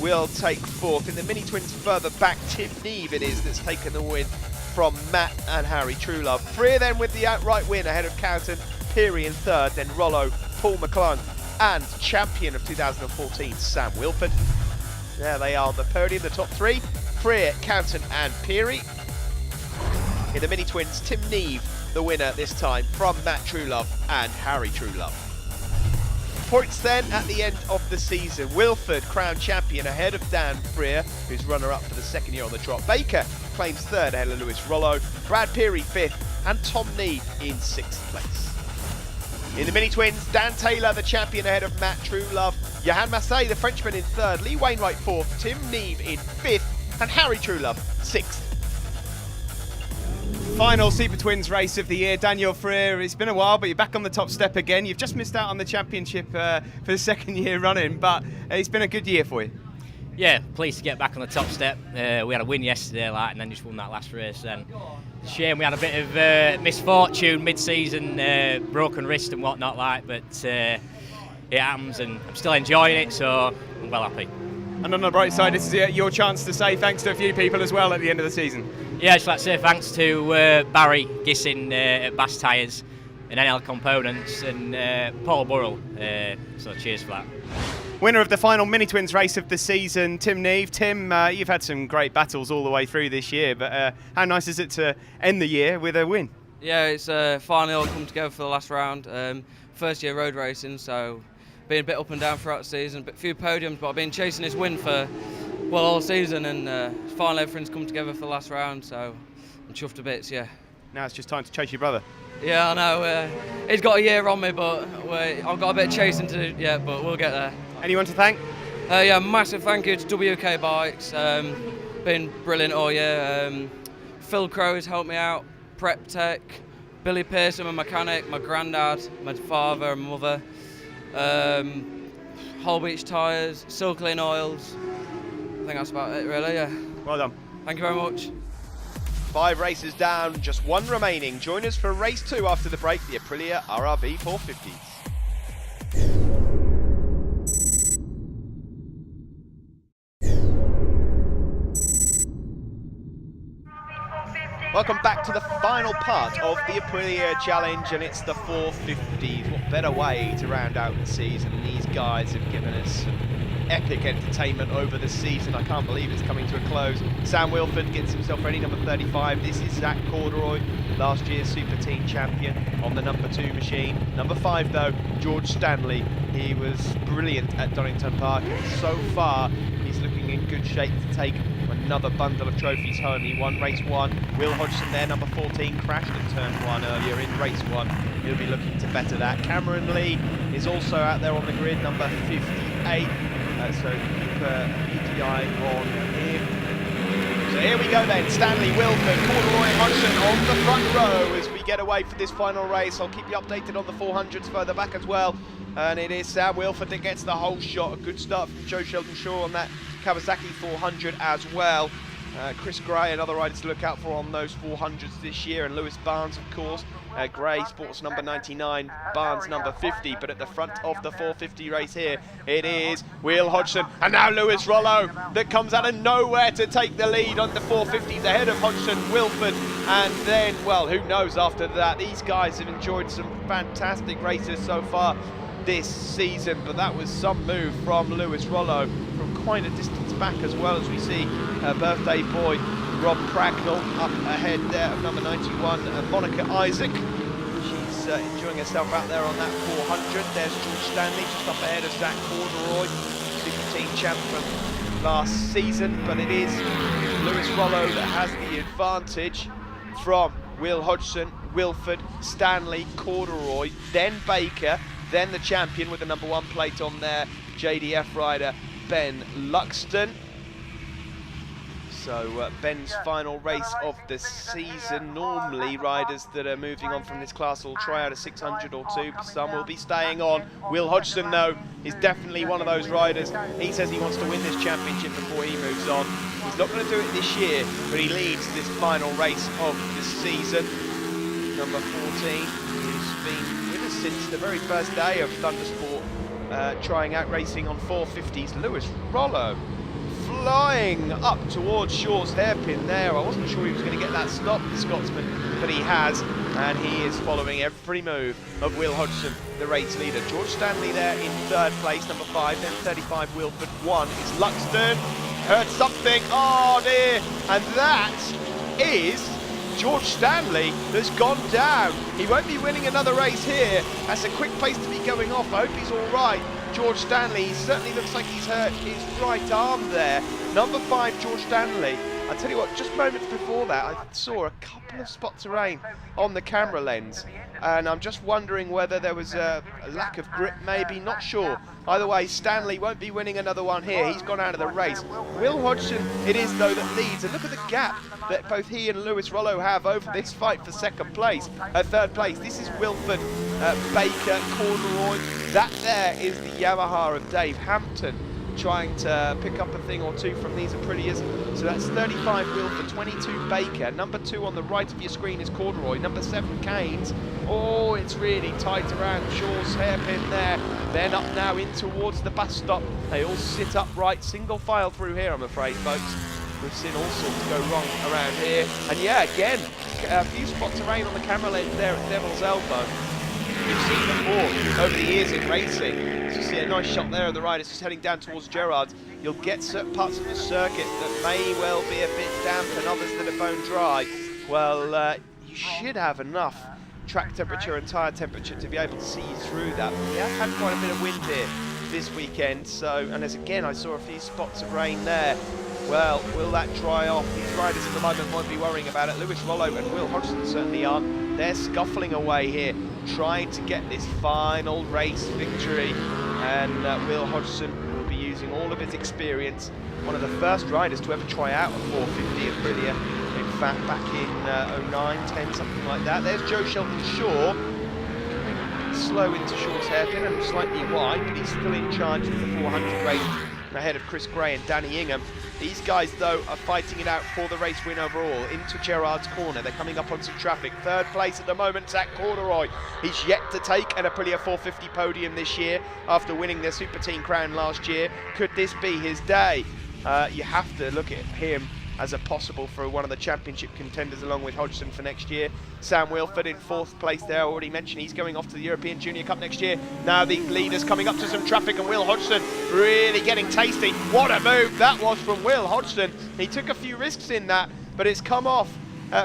will take fourth. In the Mini Twins further back, Tim Neve it is that's taken the win from Matt and Harry Truelove. Freer then with the outright win ahead of Cowton. Peary in third, then Rollo, Paul McClung, and champion of 2014, Sam Wilford. There they are on the podium, the top three, Freer, Cowton and Peary. In the Mini Twins, Tim Neve, the winner this time, from Matt Truelove and Harry Truelove. Points then at the end of the season. Wilford, crowned champion, ahead of Dan Freer, who's runner-up for the second year on the trot. Baker claims third ahead of Lewis Rollo. Brad Peary fifth, and Tom Neve in sixth place. In the Mini Twins, Dan Taylor, the champion, ahead of Matt Truelove. Johan Massé, the Frenchman, in third. Lee Wainwright fourth. Tim Neve in fifth. And Harry Truelove sixth. Final Super Twins race of the year. Daniel Freer, it's been a while, but you're back on the top step again. You've just missed out on the championship for the second year running, but it's been a good year for you. Yeah, pleased to get back on the top step. We had a win yesterday, and then just won that last race. And shame we had a bit of misfortune mid-season, broken wrist and whatnot, but it happens, and I'm still enjoying it, so I'm well happy. And on the bright side, this is your chance to say thanks to a few people as well at the end of the season. Yeah, I'd just like to say thanks to Barry Gissin at Bass Tyres and NL Components and Paul Burrell, so cheers for that. Winner of the final Mini Twins race of the season, Tim Neve. Tim, you've had some great battles all the way through this year, but how nice is it to end the year with a win? Yeah, it's finally all come together for the last round. First year road racing, so been a bit up and down throughout the season, a few podiums, but I've been chasing this win for all season, and finally everything's come together for the last round, so I'm chuffed to bits, yeah. Now it's just time to chase your brother. Yeah, I know. He's got a year on me, but I've got a bit of chasing to do yet, but we'll get there. Anyone to thank? Yeah, massive thank you to WK Bikes. Been brilliant all year. Phil Crowe has helped me out, Prep Tech, Billy Pearson, my mechanic, my granddad, my father and mother, Whole Beach Tyres, Silklane Oils. I think that's about it, really, yeah. Well done. Thank you very much. 5 races down, just 1 remaining. Join us for race 2 after the break, the Aprilia RRV450. Welcome back to the final part of the Aprilia Challenge, and it's the 450s. What better way to round out the season? These guys have given us some epic entertainment over the season. I can't believe it's coming to a close. Sam Wilford gets himself ready, number 35. This is Zach Corduroy, last year's Super Team champion on the number 2 machine. Number 5 though, George Stanley. He was brilliant at Donington Park. So far, he's looking in good shape to take another bundle of trophies home. He won race 1. Will Hodgson there, number 14, crashed at turn 1 earlier in race 1. He'll be looking to better that. Cameron Lee is also out there on the grid, number 58. So keep the eye on him. So here we go then. Stanley, Wilford, Corduroy and Hodgson on the front row as we get away for this final race. I'll keep you updated on the 400s further back as well. And it is Sam Wilford that gets the whole shot. A good start from Joe Sheldon-Shaw on that Kawasaki 400 as well. Chris Gray, another rider to look out for on those 400s this year, and Lewis Barnes, of course. Gray sports number 99, Barnes number 50, but at the front of the 450 race here, it is Will Hodgson, and now Lewis Rollo that comes out of nowhere to take the lead on the 450s ahead of Hodgson, Wilford, and then, well, who knows after that. These guys have enjoyed some fantastic races so far this season, but that was some move from Lewis Rollo from quite a distance back, as well as we see birthday boy Rob Cracknell up ahead there of number 91, Monica Isaac. She's enjoying herself out there on that 400. There's George Stanley just up ahead of Zach Corduroy, Super Team champ from last season, but it is Lewis Rollo that has the advantage from Will Hodgson, Wilford, Stanley, Corduroy, then Baker, then the champion with the number 1 plate on there, JDF rider Ben Luxton. So Ben's final race of the season. Normally riders that are moving on from this class will try out a 600 or 2, but some will be staying on. Will Hodgson though is definitely one of those riders. He says he wants to win this championship before he moves on. He's not going to do it this year, but he leads this final race of the season. Number 14, who's been with us since the very first day of Thundersport, trying out racing on 450s, Lewis Rollo. Flying up towards Shaw's hairpin there. I wasn't sure he was going to get that stop, the Scotsman, but he has, and he is following every move of Will Hodgson, the race leader. George Stanley there in 3rd place, number 5, then 35 Wilford, 1 is Luxton. Heard something, oh dear, and that is George Stanley that's gone down. He won't be winning another race here. That's a quick pace to be going off. I hope he's all right. George Stanley, he certainly looks like he's hurt his right arm there. Number 5, George Stanley. I tell you what, just moments before that, I saw a couple of spots of rain on the camera lens, and I'm just wondering whether there was a lack of grip, maybe, not sure. Either way, Stanley won't be winning another one here. He's gone out of the race. Will Hodgson, it is though, that leads, and look at the gap that both he and Lewis Rollo have over this fight for 2nd place. 3rd place, this is Wilford, Baker, Corduroy. That there is the Yamaha of Dave Hampton, trying to pick up a thing or 2 from these Aprilias. So that's 35 Wilford, 22 Baker. Number 2 on the right of your screen is Corduroy. Number 7 Keynes. Oh, it's really tight around Shaw's hairpin there. Then up now in towards the bus stop. They all sit upright, single file through here, I'm afraid, folks. We've seen all sorts go wrong around here. And yeah, again, a few spots of rain on the camera lens there at Devil's Elbow. You've seen before over the years in racing. So you see a nice shot there of the riders just heading down towards Gerrard's. You'll get certain parts of the circuit that may well be a bit damp and others that are bone dry. Well, you should have enough track temperature and tyre temperature to be able to see through that. But we have had quite a bit of wind here this weekend, so, and as again I saw a few spots of rain there. Well, will that dry off? These riders at the moment won't be worrying about it. Lewis Rollo and Will Hodgson certainly aren't. They're scuffling away here, trying to get this final race victory. And Will Hodgson will be using all of his experience. One of the first riders to ever try out a 450 Aprilia. In fact, back in 09, 10, something like that. There's Joe Sheldon-Shaw. Slow into Shaw's hairpin and slightly wide, but he's still in charge of the 400 race, ahead of Chris Gray and Danny Ingham. These guys, though, are fighting it out for the race win overall. Into Gerrard's corner, they're coming up on some traffic. 3rd place at the moment, Zach Corduroy. He's yet to take an Aprilia 450 podium this year after winning their Super Team crown last year. Could this be his day? You have to look at him as a possible for one of the championship contenders along with Hodgson for next year. Sam Wilford in 4th place there, already mentioned he's going off to the European Junior Cup next year. Now the leaders coming up to some traffic, and Will Hodgson really getting tasty. What a move that was from Will Hodgson. He took a few risks in that, but it's come off.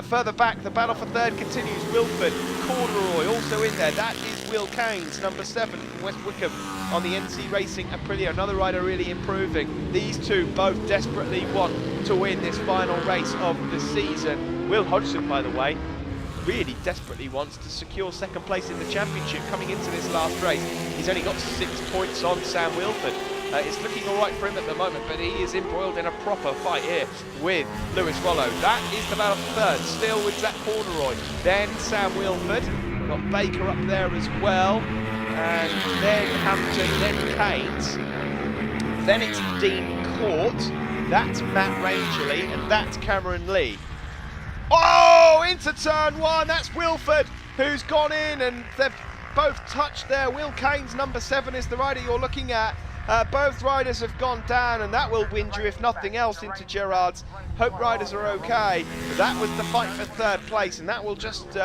Further back, the battle for 3rd continues. Wilford, Corduroy also in there. That is Will Keynes, number 7 from West Wickham on the NC Racing Aprilia. Another rider really improving. These two both desperately want to win this final race of the season. Will Hodgson, by the way, really desperately wants to secure 2nd place in the championship coming into this last race. He's only got 6 points on Sam Wilford. It's looking all right for him at the moment, but he is embroiled in a proper fight here with Lewis Rollo. That is the battle for 3rd, still with Zach Corduroy. Then Sam Wilford, got Baker up there as well, and then Hampton, then Keynes. Then it's Dean Court, that's Matt Rangeley, and that's Cameron Lee. Oh, into turn 1, that's Wilford who's gone in, and they've both touched there. Will Keynes, number 7, is the rider you're looking at. Both riders have gone down, and that will wind you, if nothing else, into Gerrard's. Hope riders are okay. But that was the fight for 3rd place, and that will just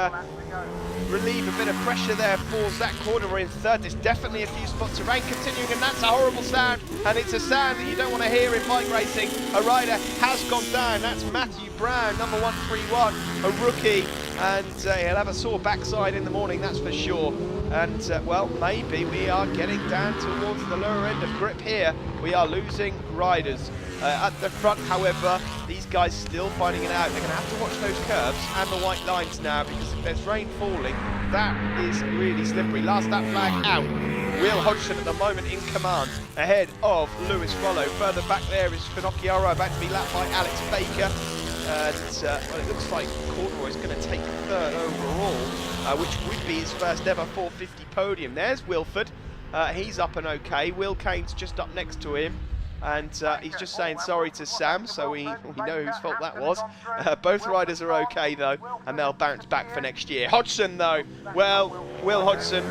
relieve a bit of pressure there for Zach Corduroy in 3rd. There's definitely a few spots of rain continuing, and that's a horrible sound, and it's a sound that you don't want to hear in bike racing. A rider has gone down. That's Matthew Brown, number 131, a rookie, and he'll have a sore backside in the morning, that's for sure. And well, maybe we are getting down towards the lower end of grip here. We are losing riders. At the front, however, these guys still finding it out. They're going to have to watch those curves and the white lines now, because if there's rain falling, that is really slippery. Last lap flag out. Will Hodgson at the moment in command, ahead of Lewis Rollo. Further back there is Finocchiaro, about to be lapped by Alex Baker. Well, it looks like Corduroy's going to take 3rd overall, which would be his first ever 450 podium. There's Wilford. He's up and okay. Will Keynes just up next to him, and he's just saying sorry to Sam, so we know whose fault that was. Both riders are okay though, and they'll bounce back for next year. Hodgson though, well, Will Hodgson,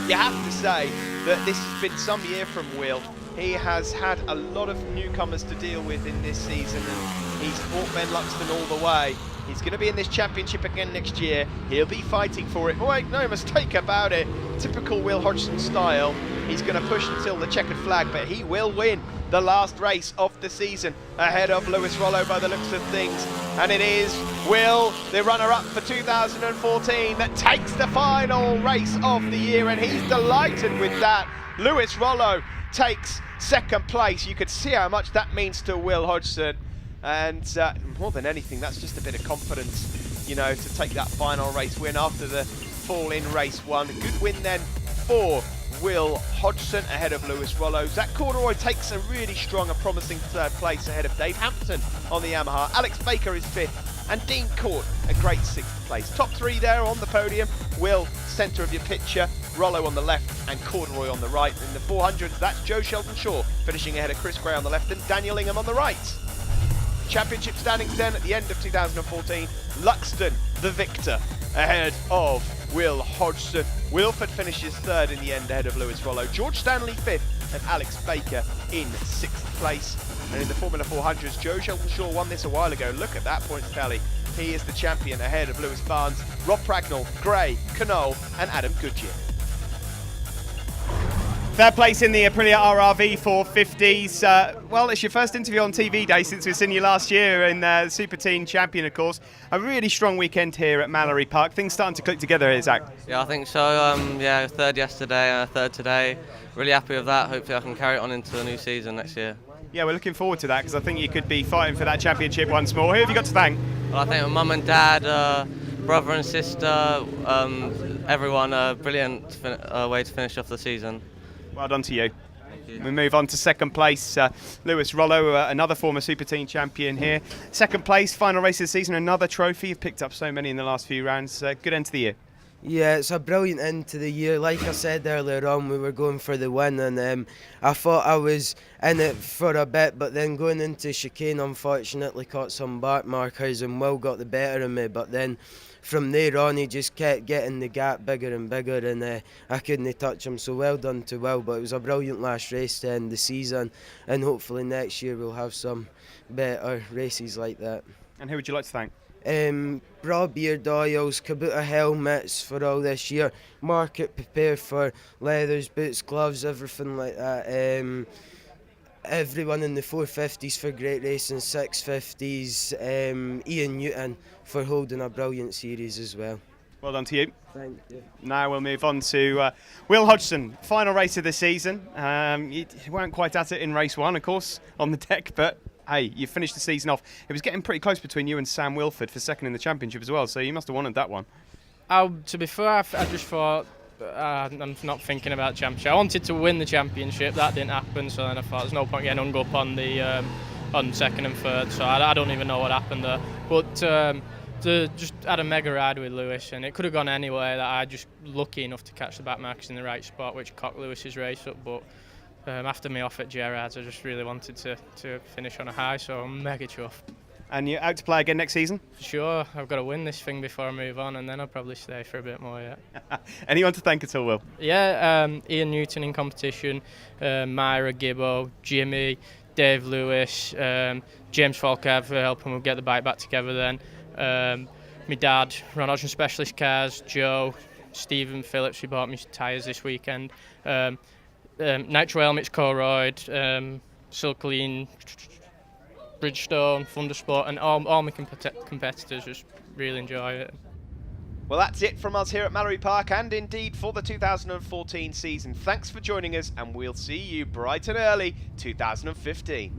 you have to say that this has been some year from Will. He has had a lot of newcomers to deal with in this season, and he's fought Ben Luxton all the way. He's going to be in this championship again next year. He'll be fighting for it. Wait, no mistake about it. Typical Will Hodgson style. He's going to push until the checkered flag, but he will win the last race of the season ahead of Lewis Rollo by the looks of things. And it is Will, the runner-up for 2014, that takes the final race of the year, and he's delighted with that. Lewis Rollo takes 2nd place. You could see how much that means to Will Hodgson. And more than anything, that's just a bit of confidence, you know, to take that final race win after the fall in race 1. A good win then for Will Hodgson ahead of Lewis Rollo. Zach Corduroy takes a really strong and promising 3rd place ahead of Dave Hampton on the Yamaha. Alex Baker is 5th, and Dean Court a great 6th place. Top 3 there on the podium. Will, centre of your picture, Rollo on the left and Corduroy on the right. In the 400s, that's Joe Shelton-Shaw finishing ahead of Chris Gray on the left and Daniel Ingham on the right. Championship standings then at the end of 2014. Luxton, the victor, ahead of Will Hodgson. Wilford finishes 3rd in the end ahead of Lewis Rollo. George Stanley 5th and Alex Baker in 6th place. And in the Formula 400s, Joe Shelton-Shaw won this a while ago. Look at that points tally. He is the champion ahead of Lewis Barnes, Rob Pragnall, Gray, Knoll and Adam Goodyear. 3rd place in the Aprilia RRV450s. Well, it's your first interview on TV Day since we've seen you last year in the Super Teen Champion, of course. A really strong weekend here at Mallory Park. Things starting to click together here, Zach. Yeah, I think so. Yeah, 3rd yesterday, 3rd today. Really happy with that. Hopefully I can carry it on into the new season next year. Yeah, we're looking forward to that, because I think you could be fighting for that championship once more. Who have you got to thank? Well, I think my mum and dad, brother and sister, everyone, a brilliant way to finish off the season. Well done to you. We move on to 2nd place. Lewis Rollo, another former Super Teen champion here. 2nd place, final race of the season, another trophy. You've picked up so many in the last few rounds. Good end to the year. Yeah, it's a brilliant end to the year. Like I said earlier on, we were going for the win, and I thought I was in it for a bit, but then going into chicane, unfortunately caught some back markers and Will got the better of me, but then from there on he just kept getting the gap bigger and bigger, and I couldn't touch him, so well done to Will. But it was a brilliant last race to end the season, and hopefully next year we'll have some better races like that. And who would you like to thank? Raw beard oils, Kubota helmets for all this year, Market prepared for leathers, boots, gloves, everything like that. Everyone in the 450s for great racing, 650s, Ian Newton for holding a brilliant series as well. Well done to you. Thank you. Now we'll move on to Will Hodgson, final race of the season. You weren't quite at it in race 1, of course, on the deck, but hey, you finished the season off. It was getting pretty close between you and Sam Wilford for second in the championship as well, so you must have wanted that one. To be fair, I just thought, I'm not thinking about championship. I wanted to win the championship, that didn't happen, so then I thought there's no point getting hung up on the on second and third, so I don't even know what happened there. But just had a mega ride with Lewis, and it could have gone anywhere. That I just lucky enough to catch the back marks in the right spot, which cocked Lewis's race up, but after me off at Gerrard's, I just really wanted to finish on a high, so I'm mega chuffed. And you're out to play again next season? For sure, I've got to win this thing before I move on, and then I'll probably stay for a bit more, yeah. Anyone to thank at all, Will? Yeah, Ian Newton in competition, Myra Gibbo, Jimmy, Dave Lewis, James Falkave for helping us get the bike back together then, my dad, Ron Hodgson Specialist Cars, Joe, Stephen Phillips, who bought me tyres this weekend, Nitro Helmets, Colroyd, Silkleen, Bridgestone, Thundersport, and all my competitors just really enjoy it. Well, that's it from us here at Mallory Park, and indeed for the 2014 season. Thanks for joining us, and we'll see you bright and early 2015.